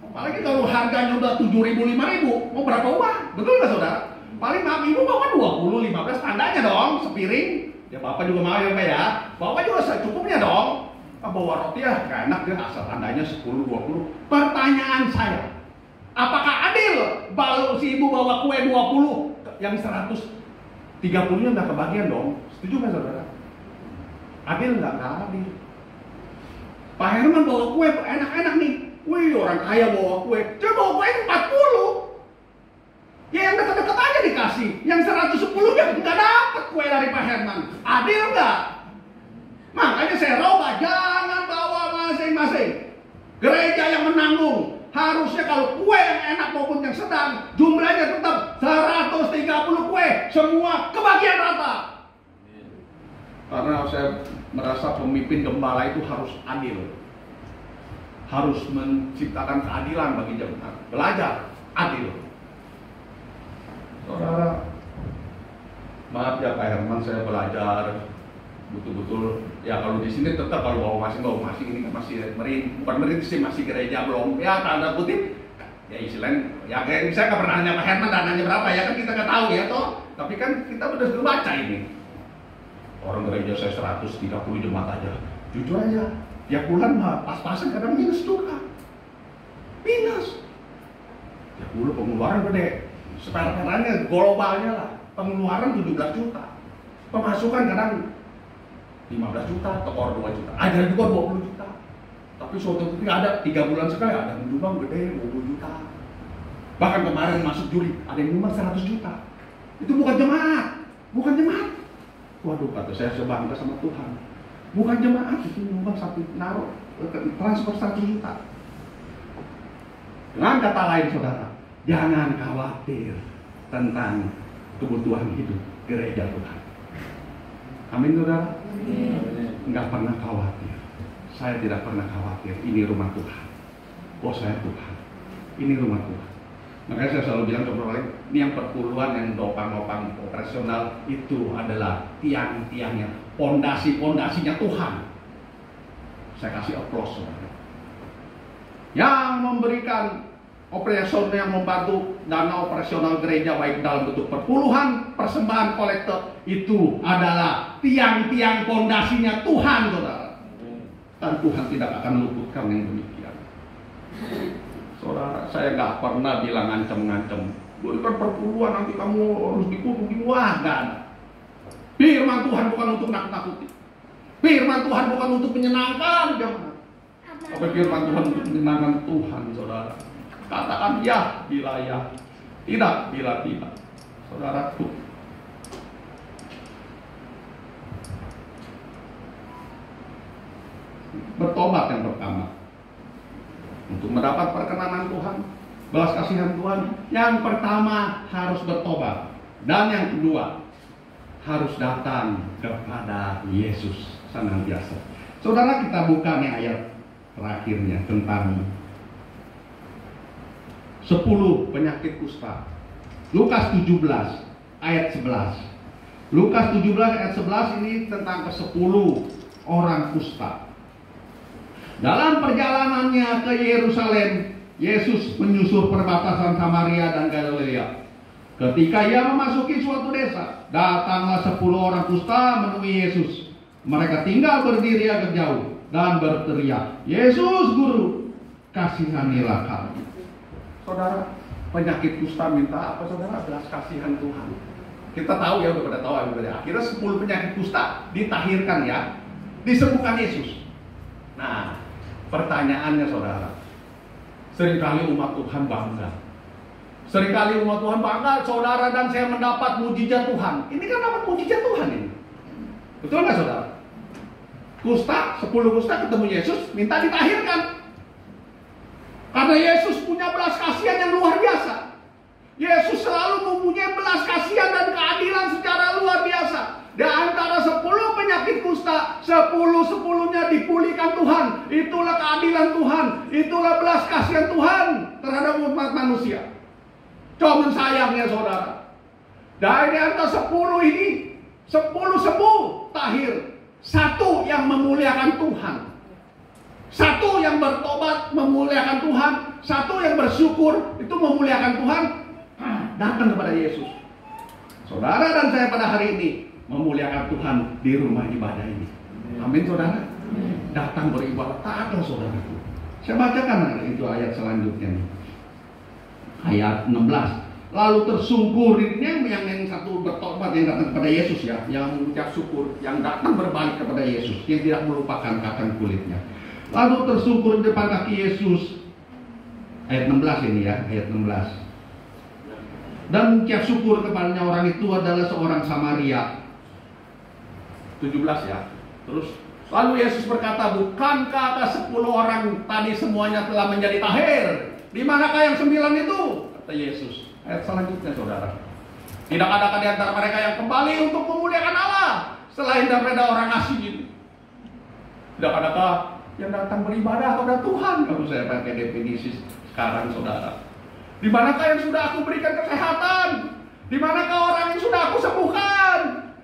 Apalagi kalau harganya udah 7.000, 5.000. Mau berapa uang? Betul nggak saudara? Paling maaf ibu bawa 20, 15 tandanya dong. Sepiring. Ya bapak juga mau ya ya. Bapak juga secukupnya dong. Bawa roti ya gak enak dia asal tandanya 10, 20. Pertanyaan saya, apakah adil kalau si ibu bawa kue 20 yang 130 nya nggak kebagian dong? Setuju nggak saudara? Adil nggak adil. Pak Herman bawa kue enak-enak nih. Wih orang kaya bawa kue, dia bawa kue 40. Ya yang dekat-dekat aja dikasih. Yang 110 nya nggak dapat kue dari Pak Herman. Adil nggak? Makanya saya roba, jangan bawa masing-masing. Gereja yang menanggung. Harusnya kalau kue yang enak maupun yang sedang, jumlahnya tetap 130 kue, semua kebagian rata. Karena saya merasa pemimpin gembala itu harus adil. Harus menciptakan keadilan bagi jemaat. Belajar adil. Saudara, maaf ya Pak Herman, saya belajar betul-betul ya. Kalau di sini tetap kalau bawa masing ini kan masih bukan merintis sih, masih gereja belum ya tanda kutip ya istilahnya ya kayak saya nggak pernah nanya Pak Herman dananya berapa ya kan kita nggak tahu ya toh, tapi kan kita udah baca ini orang gereja saya 130 jemaat aja, jujur aja tiap bulan mah pas-pasan kadang minus juga, minus tiap bulan pengeluaran gede, sekarang-karangnya globalnya lah pengeluaran 17 juta, pemasukan kadang 15 juta, tekor 2 juta, ada juga 20 juta. Tapi suatu ketika ada 3 bulan sekali ada yang nyumbang gede 20 juta. Bahkan kemarin masuk Juli ada yang nyumbang 100 juta. Itu bukan jemaat, bukan jemaat. Waduh kata saya bangga sama Tuhan. Bukan jemaat itu nyumbang satu naruh transfer 100 juta. Dengan kata lain saudara, jangan khawatir tentang kebutuhan hidup gereja Tuhan. Amin saudara. Enggak pernah khawatir. Saya tidak pernah khawatir. Ini rumah Tuhan. Oh saya Tuhan. Ini rumah Tuhan. Makanya saya selalu bilang ke orang lain, ini yang perpuluhan yang nopang-nopang operasional itu adalah tiang-tiangnya, pondasi-pondasinya Tuhan. Saya kasih aplaus saudara. Yang memberikan operasional yang membantu dana operasional gereja, baik dalam bentuk perpuluhan, persembahan, kolektor, itu adalah tiang-tiang pondasinya Tuhan, saudara. Dan Tuhan tidak akan luputkan yang demikian. Saudara, saya nggak pernah bilang ngancem-ngancem, berikan perpuluhan nanti kamu harus dikutuk. Wah, nggak ada. Firman Tuhan bukan untuk nakut-nakuti. Firman Tuhan bukan untuk menyenangkan jemaat. Tapi firman Tuhan untuk menyenangkan Tuhan, saudara. Katakan ya bila ya, tidak bila tidak. Saudaraku, bertobat yang pertama. Untuk mendapat perkenanan Tuhan, belas kasihan Tuhan, yang pertama harus bertobat. Dan yang kedua, harus datang kepada Yesus senantiasa. Saudara, kita buka nih ayat terakhirnya tentang 10 penyakit kusta. Lukas 17 ayat 11. Lukas 17 ayat 11 ini tentang ke-10 orang kusta. Dalam perjalanannya ke Yerusalem, Yesus menyusur perbatasan Samaria dan Galilea. Ketika ia memasuki suatu desa, datanglah 10 orang kusta menemui Yesus. Mereka tinggal berdiri agak jauh dan berteriak, "Yesus, Guru, kasihanilah kami." Saudara, penyakit kusta minta apa, saudara? Belas kasihan Tuhan. Kita tahu ya, udah pada tahu ya. Akhirnya 10 penyakit kusta ditahirkan ya, disembuhkan Yesus. Nah, pertanyaannya saudara, seringkali umat Tuhan bangga. Seringkali umat Tuhan bangga, saudara dan saya mendapat mujizat Tuhan. Ini kan dapat mujizat Tuhan ini. Betul nggak saudara? Kusta, 10 kusta ketemu Yesus, minta ditahirkan. Karena Yesus punya belas kasihan yang luar biasa. Yesus selalu mempunyai belas kasihan dan keadilan secara luar biasa. Di antara 10 penyakit kusta, 10-10-nya dipulihkan Tuhan. Itulah keadilan Tuhan. Itulah belas kasihan Tuhan terhadap umat manusia. Cuman sayangnya saudara, dari antara 10 ini, 10 sembuh tahir. 1 yang memuliakan Tuhan. 1 yang bertobat memuliakan Tuhan. 1 yang bersyukur itu memuliakan Tuhan, datang kepada Yesus. Saudara dan saya pada hari ini memuliakan Tuhan di rumah ibadah ini. Amin saudara. Datang beribadah, tak ada saudara. Saya bacakan itu ayat selanjutnya nih. Ayat 16. Lalu tersungkur yang satu bertobat yang datang kepada Yesus ya, yang mengucap syukur, yang datang berbalik kepada Yesus, yang tidak melupakan kacang kulitnya. Lalu tersungkur di depan kaki Yesus. Ayat 16 ini ya, ayat 16. Dan mengucap syukur kepadanya. Orang itu adalah seorang Samaria. 17 ya. Terus lalu Yesus berkata, "Bukankah ada 10 orang tadi semuanya telah menjadi tahir? Di manakah yang 9 itu?" Kata Yesus. Ayat selanjutnya saudara. Tidak adakah di antara mereka yang kembali untuk memuliakan Allah selain daripada orang asing itu? Tidak adakah yang datang beribadah kepada Tuhan? Kalau saya pakai definisi sekarang saudara, di manakah yang sudah aku berikan kesehatan? Di manakah orang yang sudah aku sembuhkan?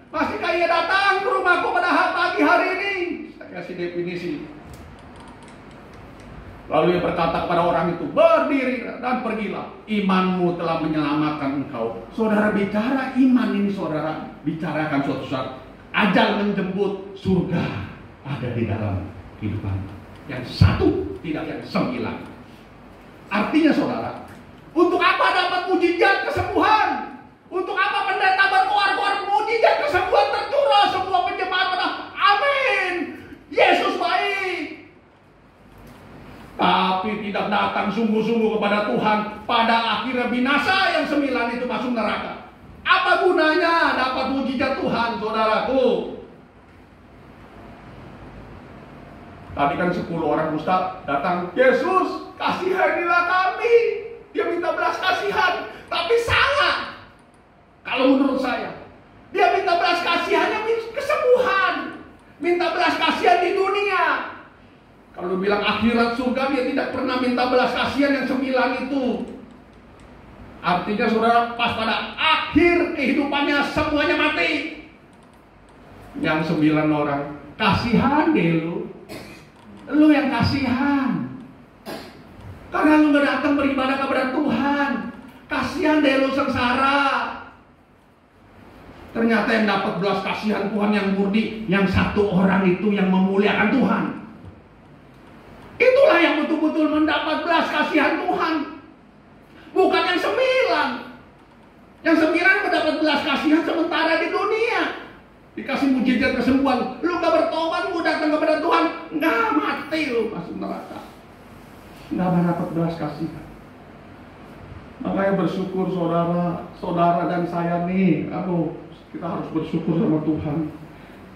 Masihkah ia datang ke rumahku pada pagi hari ini? Saya kasih definisi. Lalu ia berkata kepada orang itu, "Berdiri dan pergilah, imanmu telah menyelamatkan engkau." Saudara, bicara iman ini saudara, bicarakan suatu saat ajal menjemput surga ada di dalam kehidupan. Yang 1, tidak yang 9. Artinya saudara, untuk apa dapat mujizat kesembuhan? Untuk apa pendeta berkoar-koar mujizat kesembuhan tercurah semua penjemaat? Amin. Yesus baik. Tapi tidak datang sungguh-sungguh kepada Tuhan, pada akhirnya binasa yang 9 itu masuk neraka. Apa gunanya dapat mujizat Tuhan, saudaraku? Tadi kan 10 orang kusta datang, "Yesus, kasihanilah kami." Dia minta belas kasihan, tapi salah. Kalau menurut saya, dia minta belas kasihannya kesembuhan, minta belas kasihan di dunia. Kalau bilang akhirat surga, dia tidak pernah minta belas kasihan yang 9 itu. Artinya saudara, pas pada akhir kehidupannya semuanya mati. Yang 9 orang, kasihan deh lu yang kasihan. Karena lu gak datang beribadah kepada kasihan deh lu sengsara. Ternyata yang dapat belas kasihan Tuhan yang murni, yang satu orang itu yang memuliakan Tuhan. Itulah yang betul-betul mendapat belas kasihan Tuhan. Bukan yang 9. Yang 9 mendapat belas kasihan sementara di dunia. Dikasih mujizat kesembuhan. Lu gak bertobat, lu datang kepada Tuhan, nggak, mati lu, masuk neraka. Nggak mendapat belas kasihan. Makanya bersyukur saudara dan saya nih. Aduh, kita harus bersyukur sama Tuhan.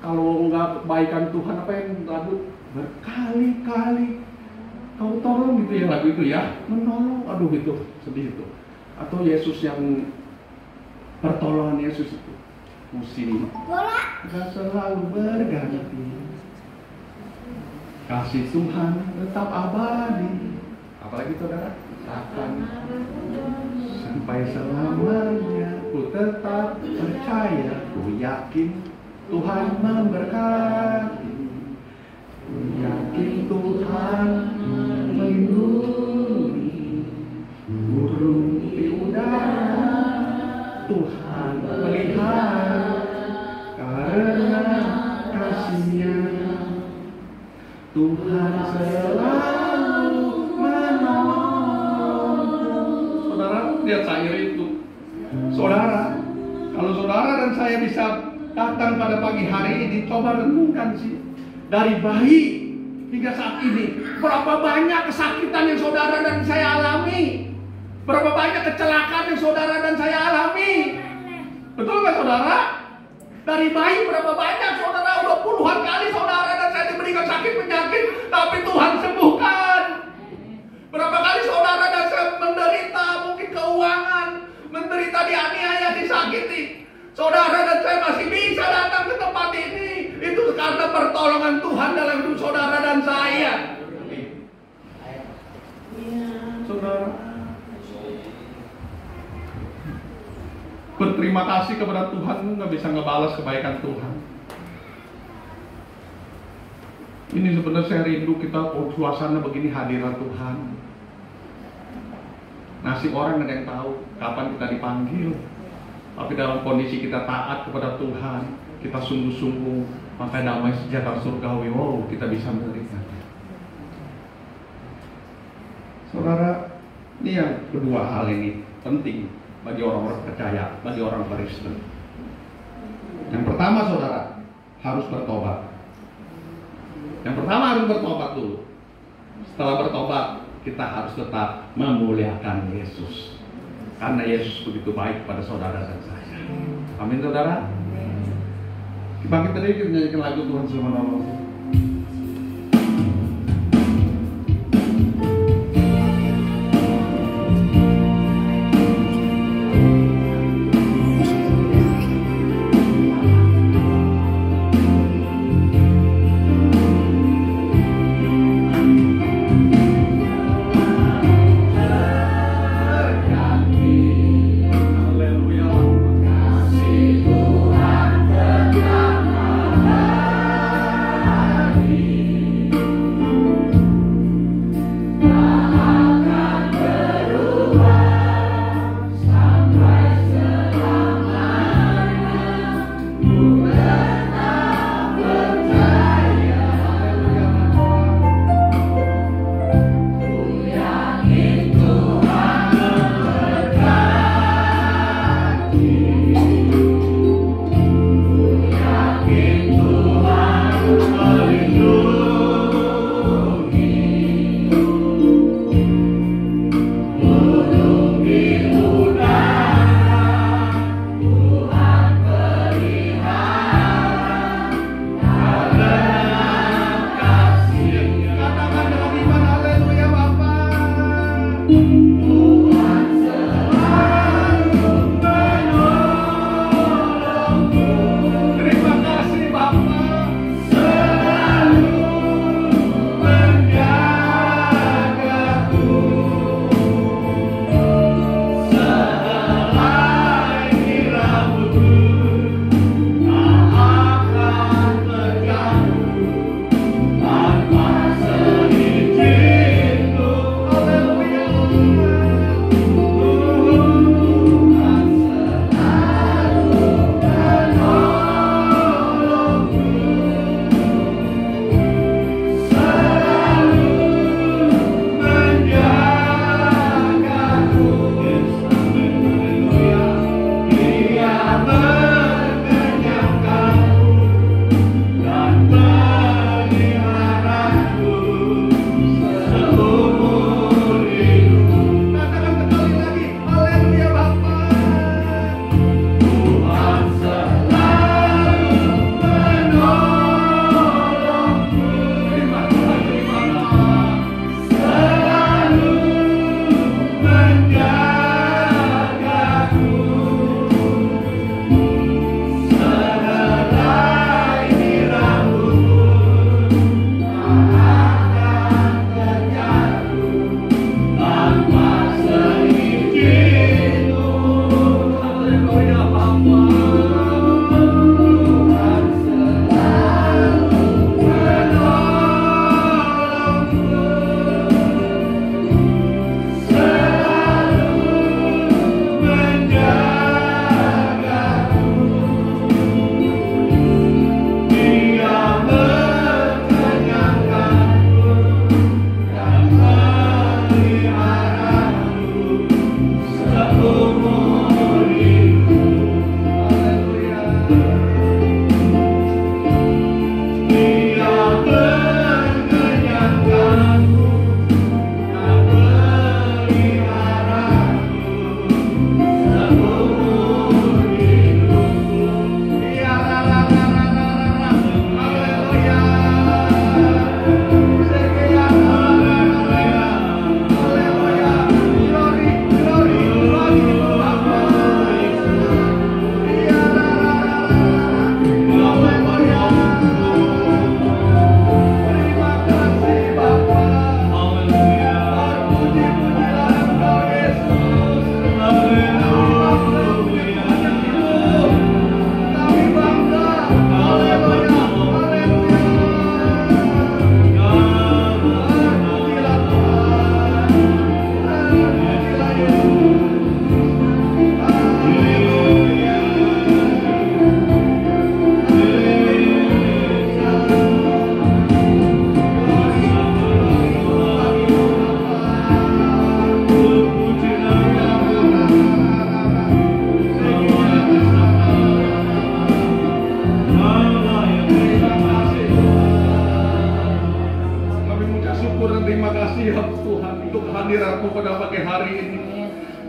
Kalau nggak kebaikan Tuhan, apa yang lalu berkali-kali kau tolong gitu ya, lagu itu ya, menolong. Aduh, itu sedih itu. Atau Yesus yang pertolongan Yesus itu musim gak selalu berganti. Kasih Tuhan tetap abadi. Apalagi saudara, akan sampai selamanya. Ku tetap percaya, ku yakin Tuhan memberkati. Ku yakin Tuhan melindungi burung di udara. Tuhan melihat karena kasih-Nya. Tuhan selalu menolong. Saudara, lihat syair itu. Saudara, kalau saudara dan saya bisa datang pada pagi hari ini, coba renungkan sih. Dari bayi hingga saat ini, berapa banyak kesakitan yang saudara dan saya alami. Berapa banyak kecelakaan yang saudara dan saya alami. Betul nggak saudara? Dari bayi berapa banyak saudara, udah puluhan kali saudara dan saya diberikan sakit penyakit, tapi Tuhan sembuhkan. Berapa kali saudara dan saya menderita, mungkin keuangan, menderita dianiaya, disakiti. Saudara dan saya masih bisa datang ke tempat ini. Itu karena pertolongan Tuhan dalam hidup saudara dan saya. Saudara, berterima kasih kepada Tuhan, nggak bisa ngebalas kebaikan Tuhan. Ini sebenarnya saya rindu kita, suasana begini, hadirat Tuhan. Nasib orang nggak ada yang tahu kapan kita dipanggil. Tapi dalam kondisi kita taat kepada Tuhan, kita sungguh-sungguh, maka damai sejahtera surgawi, wow, kita bisa menerima. Saudara, ini yang kedua hal ini penting bagi orang-orang percaya, bagi orang Kristen. Yang pertama saudara, harus bertobat. Yang pertama harus bertobat dulu. Setelah bertobat, kita harus tetap memuliakan Yesus. Karena Yesus begitu baik pada saudara dan saya. Amin saudara. Bangkit tadi kita nyanyikan lagu Tuhan Selalu Menolong.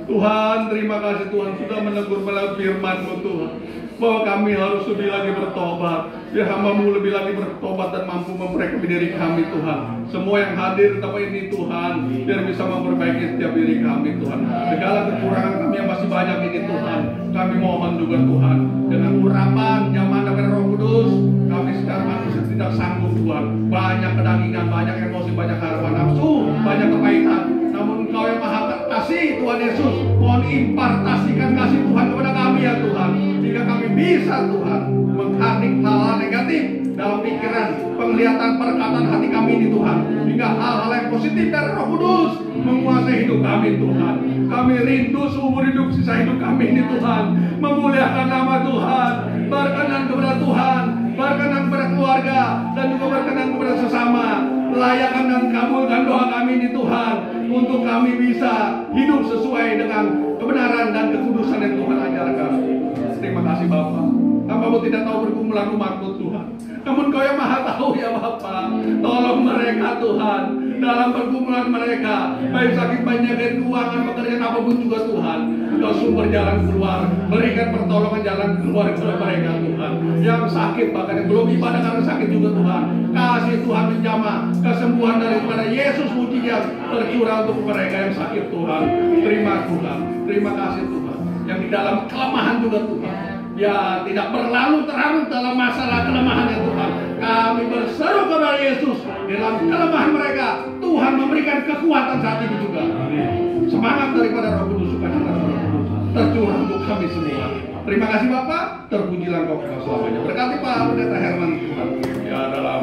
Tuhan, terima kasih Tuhan sudah menegur melalui firman-Mu Tuhan, bahwa kami harus lebih lagi bertobat. Biar hamba-Mu lebih lagi bertobat dan mampu memperbaiki diri kami Tuhan. Semua yang hadir di tempat ini Tuhan, biar bisa memperbaiki setiap diri kami Tuhan. Segala kekurangan kami yang masih banyak ini Tuhan, kami mohon juga Tuhan, dengan urapan jamaah dari Roh Kudus, kami secara manusia tidak sanggup Tuhan. Banyak kedagingan, banyak emosi, banyak harapan nafsu, banyak kepahitan. Namun Engkau yang maha kasih Tuhan Yesus, mohon impartasikan kasih Tuhan kepada kami ya Tuhan, sehingga kami bisa Tuhan menghardik hal-hal negatif dalam pikiran, penglihatan, perkataan hati kami ini Tuhan, hingga hal-hal yang positif dari Roh Kudus menguasai hidup kami Tuhan. Kami rindu seumur hidup sisa hidup kami ini Tuhan, memuliakan nama Tuhan, berkenan kepada Tuhan, berkenan kepada keluarga, dan juga berkenan kepada sesama. Layakan dan kabulkan doa kami ini Tuhan, untuk kami bisa hidup sesuai dengan kebenaran dan kekudusan yang Tuhan ajarkan. Terima kasih Bapa. Hamba-Mu tidak tahu pergumulan umat-Mu Tuhan, namun Kau yang maha tahu ya Bapa. Tolong mereka Tuhan, dalam pergumulan mereka, baik sakit, penyakit, keuangan, pekerjaan apapun juga Tuhan, Kau sumber jalan keluar, berikan pertolongan jalan keluar kepada mereka Tuhan. Yang sakit, bahkan yang belum ibadah karena sakit juga Tuhan, kasih Tuhan menjamah kesembuhan daripada Yesus mujizat tercurah untuk mereka yang sakit Tuhan. Terima Tuhan, terima kasih Tuhan. Yang di dalam kelemahan juga Tuhan, ya tidak berlarut-larut dalam masalah kelemahannya Tuhan. Kami berseru kepada Yesus dalam kelemahan mereka. Tuhan memberikan kekuatan saat ini juga. Semangat daripada Roh Kudus, sukacita Roh Kudus tercurah untuk kami semua. Terima kasih Bapak, terpujilah Engkau selamanya. Berkati Pak Pendeta Herman Tuhan, ya dalam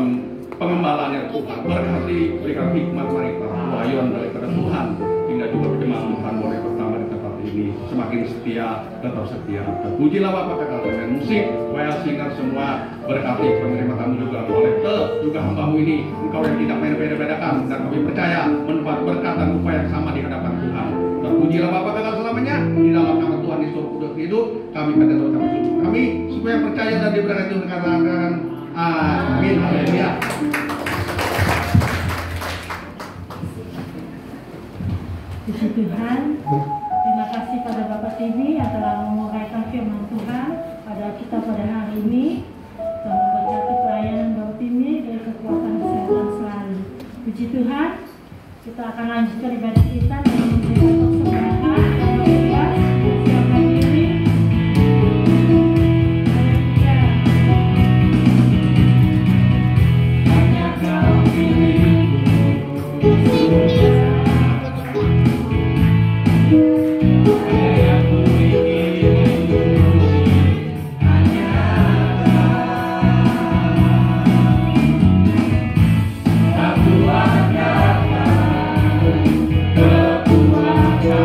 pengembalanya Tuhan. Berkati, berikan hikmat mereka, wahyon daripada Tuhan, hingga juga berjemaat Tuhan boleh pertama di tempat ini semakin setia, tetap setia. Terpujilah Bapak kekal dengan musik, well singer semua. Berkati penerima tamu juga oleh juga hamba-Mu ini, Engkau yang tidak beda-bedakan, dan kami percaya mendapat berkat dan upaya yang sama di hadapan Tuhan. Terpujilah Bapak kekal selamanya. Di dalam nama Tuhan Yesus Kudus hidup, kami berdoa kami supaya percaya dan diberkati dengan tangan. Amin. Haleluya. Puji Tuhan, terima kasih pada Bapak TV yang telah menguraikan firman Tuhan pada kita pada hari ini. Tuhan memberkati pelayanan Bapak ini dari kekuatan kesehatan selalu. Puji Tuhan, kita akan lanjutkan ibadah kita dengan memberikan persembahan. Siapkan diri. Aku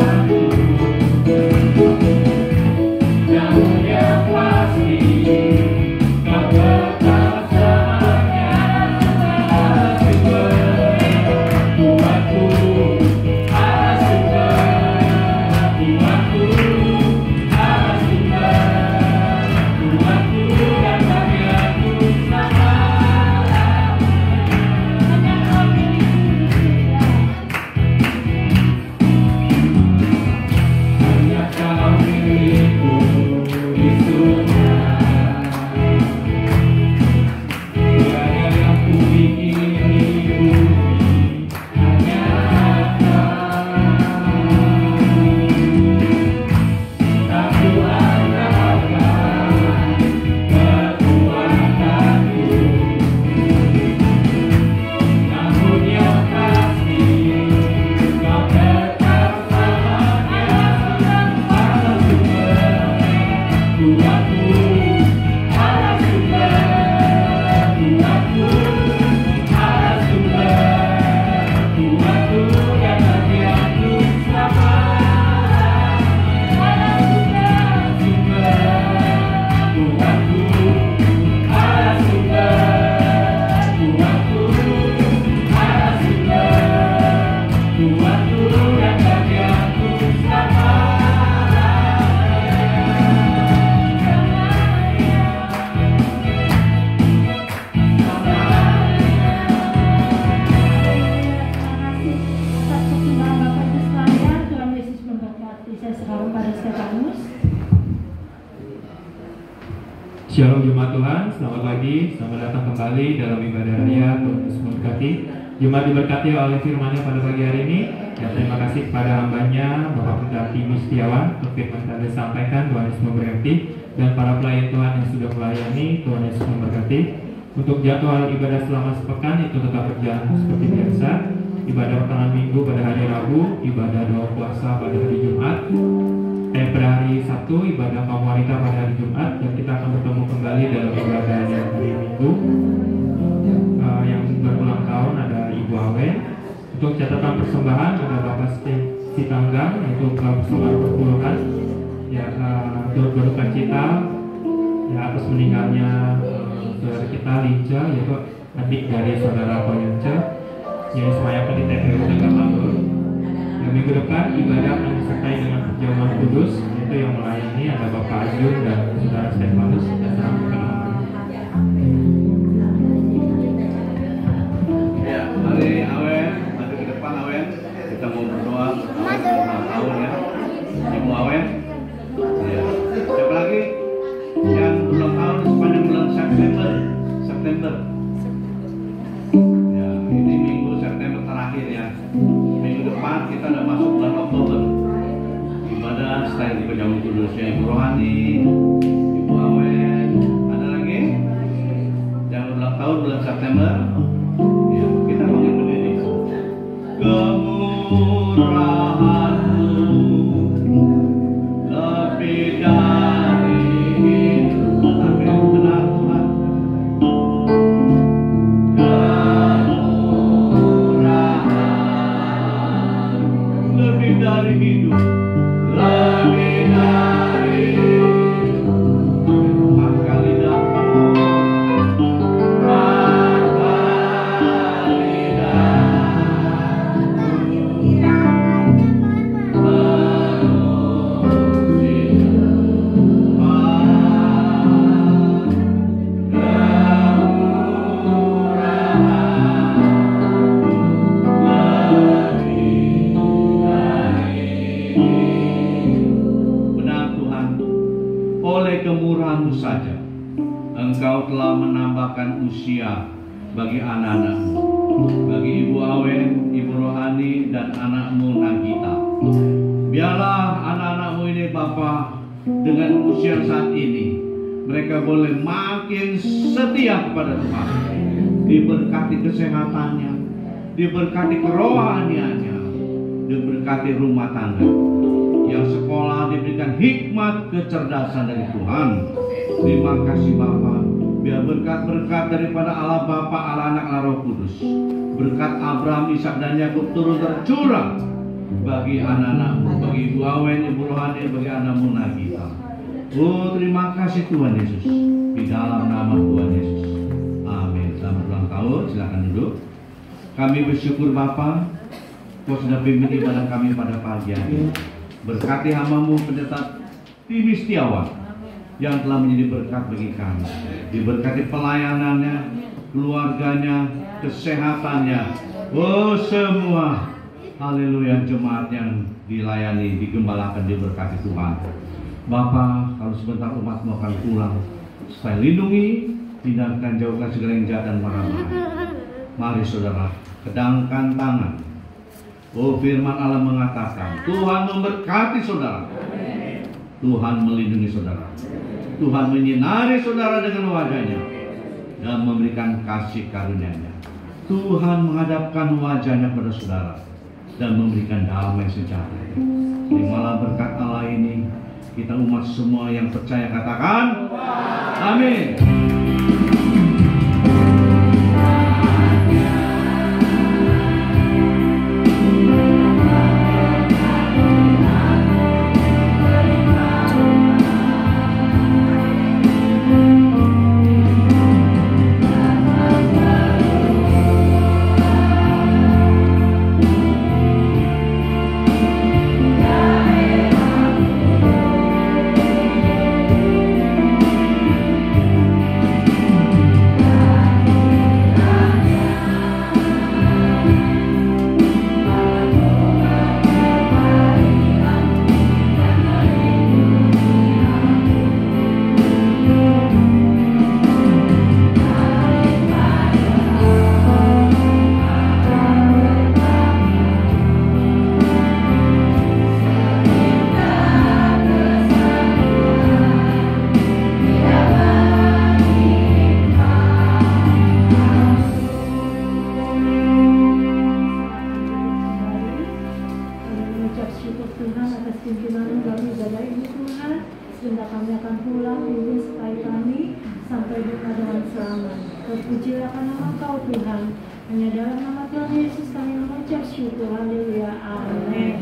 Hormati saya sekarang pada Stefanus. Shalom Jemaat Tuhan, selamat pagi, selamat datang kembali dalam ibadah raya. Tuhan Yesus memberkati. Jemaat diberkati oleh firman-Nya pada pagi hari ini. Ya, terima kasih kepada hamba-Nya Bapak Pendeta Timi Setiawan untuk firman yang tadi sampaikan. Tuhan Yesus memberkati. Dan para pelayan Tuhan yang sudah melayani, Tuhan Yesus memberkati. Untuk jadwal ibadah selama sepekan itu tetap berjalan seperti biasa. Ibadah pertengahan minggu pada hari Rabu, ibadah doa puasa pada hari Jumat. Pada hari Sabtu, ibadah kaum wanita pada hari Jumat. Dan kita akan bertemu kembali dalam ibadah yang hari Minggu. Yang berulang tahun ada Ibu Awen. Untuk catatan persembahan ada Bapak Sitanggang, yaitu persembahan perpuluhan. Ya, berduka cita ya atas meninggalnya saudara kita Linca, yaitu adik dari saudara Koyance yang disemayamkan di TPU Tegal Langur. Dan minggu depan ibadah akan disertai dengan perjamuan kudus, yaitu yang melayani ada Bapak Ajun dan saudara Stefanus. Dan serang Ya, hari Awen, hari ke depan Awen, kita mau berdoa ulang tahun ya, Ibu Awen. Ya, siapa lagi yang ulang tahun sepanjang bulan September? Ya, ini minggu September terakhir ya. Minggu depan kita udah masuk bulan Oktober. Ibadah setelah di perjamuan kudusnya Ibu Rohani, Ibu Awen, ada lagi yang ulang tahun bulan September. Ya, kita panggil berdiri. Kemurahan-Mu lebih dari hidup. Amin. Benar Tuhan. Kemurahan lebih dari hidup. Lebih dari hidup. Maka lidahmu, maka kemurahan-Mu saja Engkau telah menambahkan usia bagi anak-anak-Mu, bagi Ibu Awen, Ibu Rohani, dan anak-Mu Nagita. Biarlah anak-anak-Mu ini Bapa, dengan usia saat ini mereka boleh makin setia kepada Tuhan, diberkati kesehatannya, diberkati kerohaniannya, diberkati rumah tangga. Yang sekolah diberikan hikmat kecerdasan dari Tuhan. Terima kasih Bapa. Biar berkat-berkat daripada Allah Bapa, Allah Anak, Allah Roh Kudus, berkat Abraham, Ishak, dan Yakub turun tercurah bagi anak-anak-Mu, bagi Ibu Awen, Ibu Rohani, bagi anak-Mu Nagita. Oh, terima kasih Tuhan Yesus. Di dalam nama Tuhan Yesus. Amin. Selamat ulang tahun. Silakan duduk. Kami bersyukur Bapa, Kau sudah pimpin ibadah kami pada pagi hari. Berkati hamba-Mu Pendeta Timi Setiawan yang telah menjadi berkat bagi kami. Diberkati pelayanannya, keluarganya, kesehatannya. Oh semua, haleluya, jemaat yang dilayani, digembalakan, diberkati Tuhan. Bapa, kalau sebentar umat-Mu akan pulang, supaya lindungi, hindarkan, jauhkan segala yang jahat dan marah-marah. Mari saudara, kedangkan tangan. Oh, firman Allah mengatakan, Tuhan memberkati saudara. Tuhan melindungi saudara. Tuhan menyinari saudara dengan wajah-Nya dan memberikan kasih karunia-Nya. Tuhan menghadapkan wajah-Nya pada saudara dan memberikan damai sejahtera. Terimalah berkat Allah ini. Kita umat semua yang percaya katakan, amin. Tuhan atas pimpinan dalam ibadah ini Tuhan. Sebentar kami akan pulang, Ibu sertai kami sampai di dengan selamat. Terpujilah nama Kau Tuhan. Hanya dalam nama Tuhan Yesus kami mengucap syukur. Haleluya. Amin.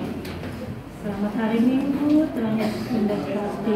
Selamat hari Minggu, Tuhan Yesus memberkati.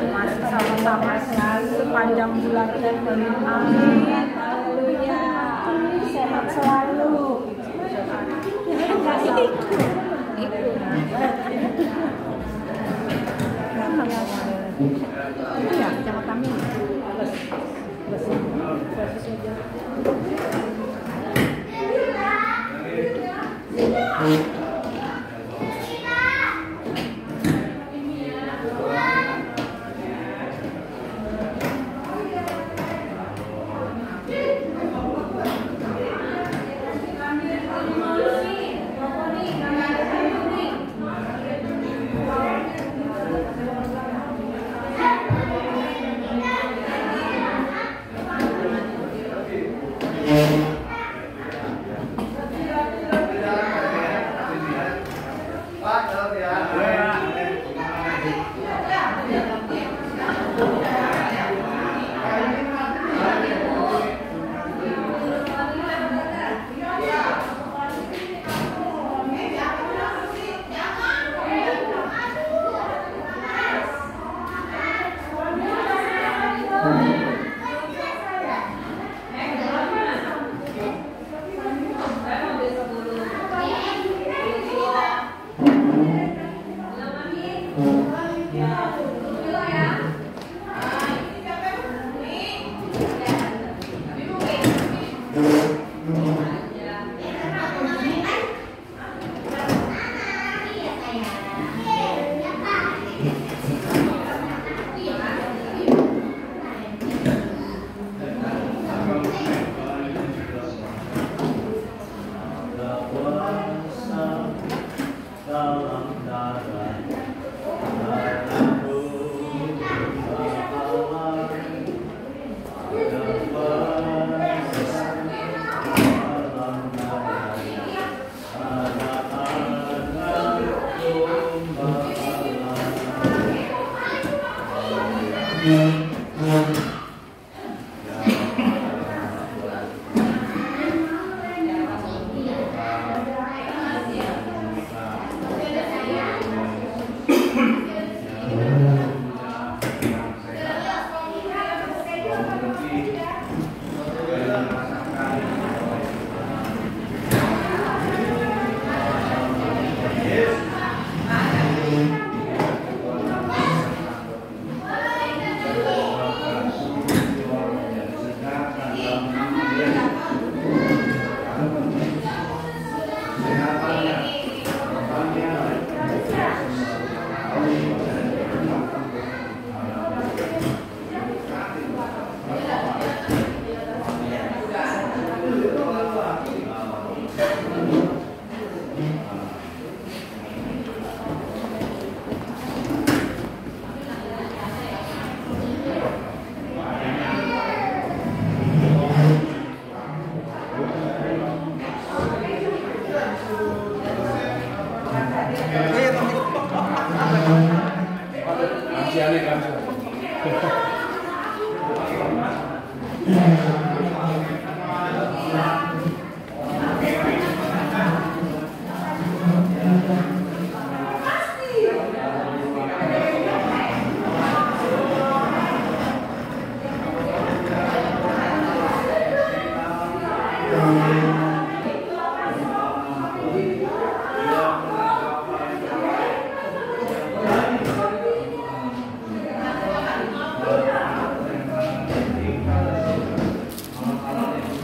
Masih sama-sama selalu sepanjang bulan ini. Amin. Haleluya. Sehat selalu. Itu ya, jangan kami.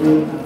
Itu.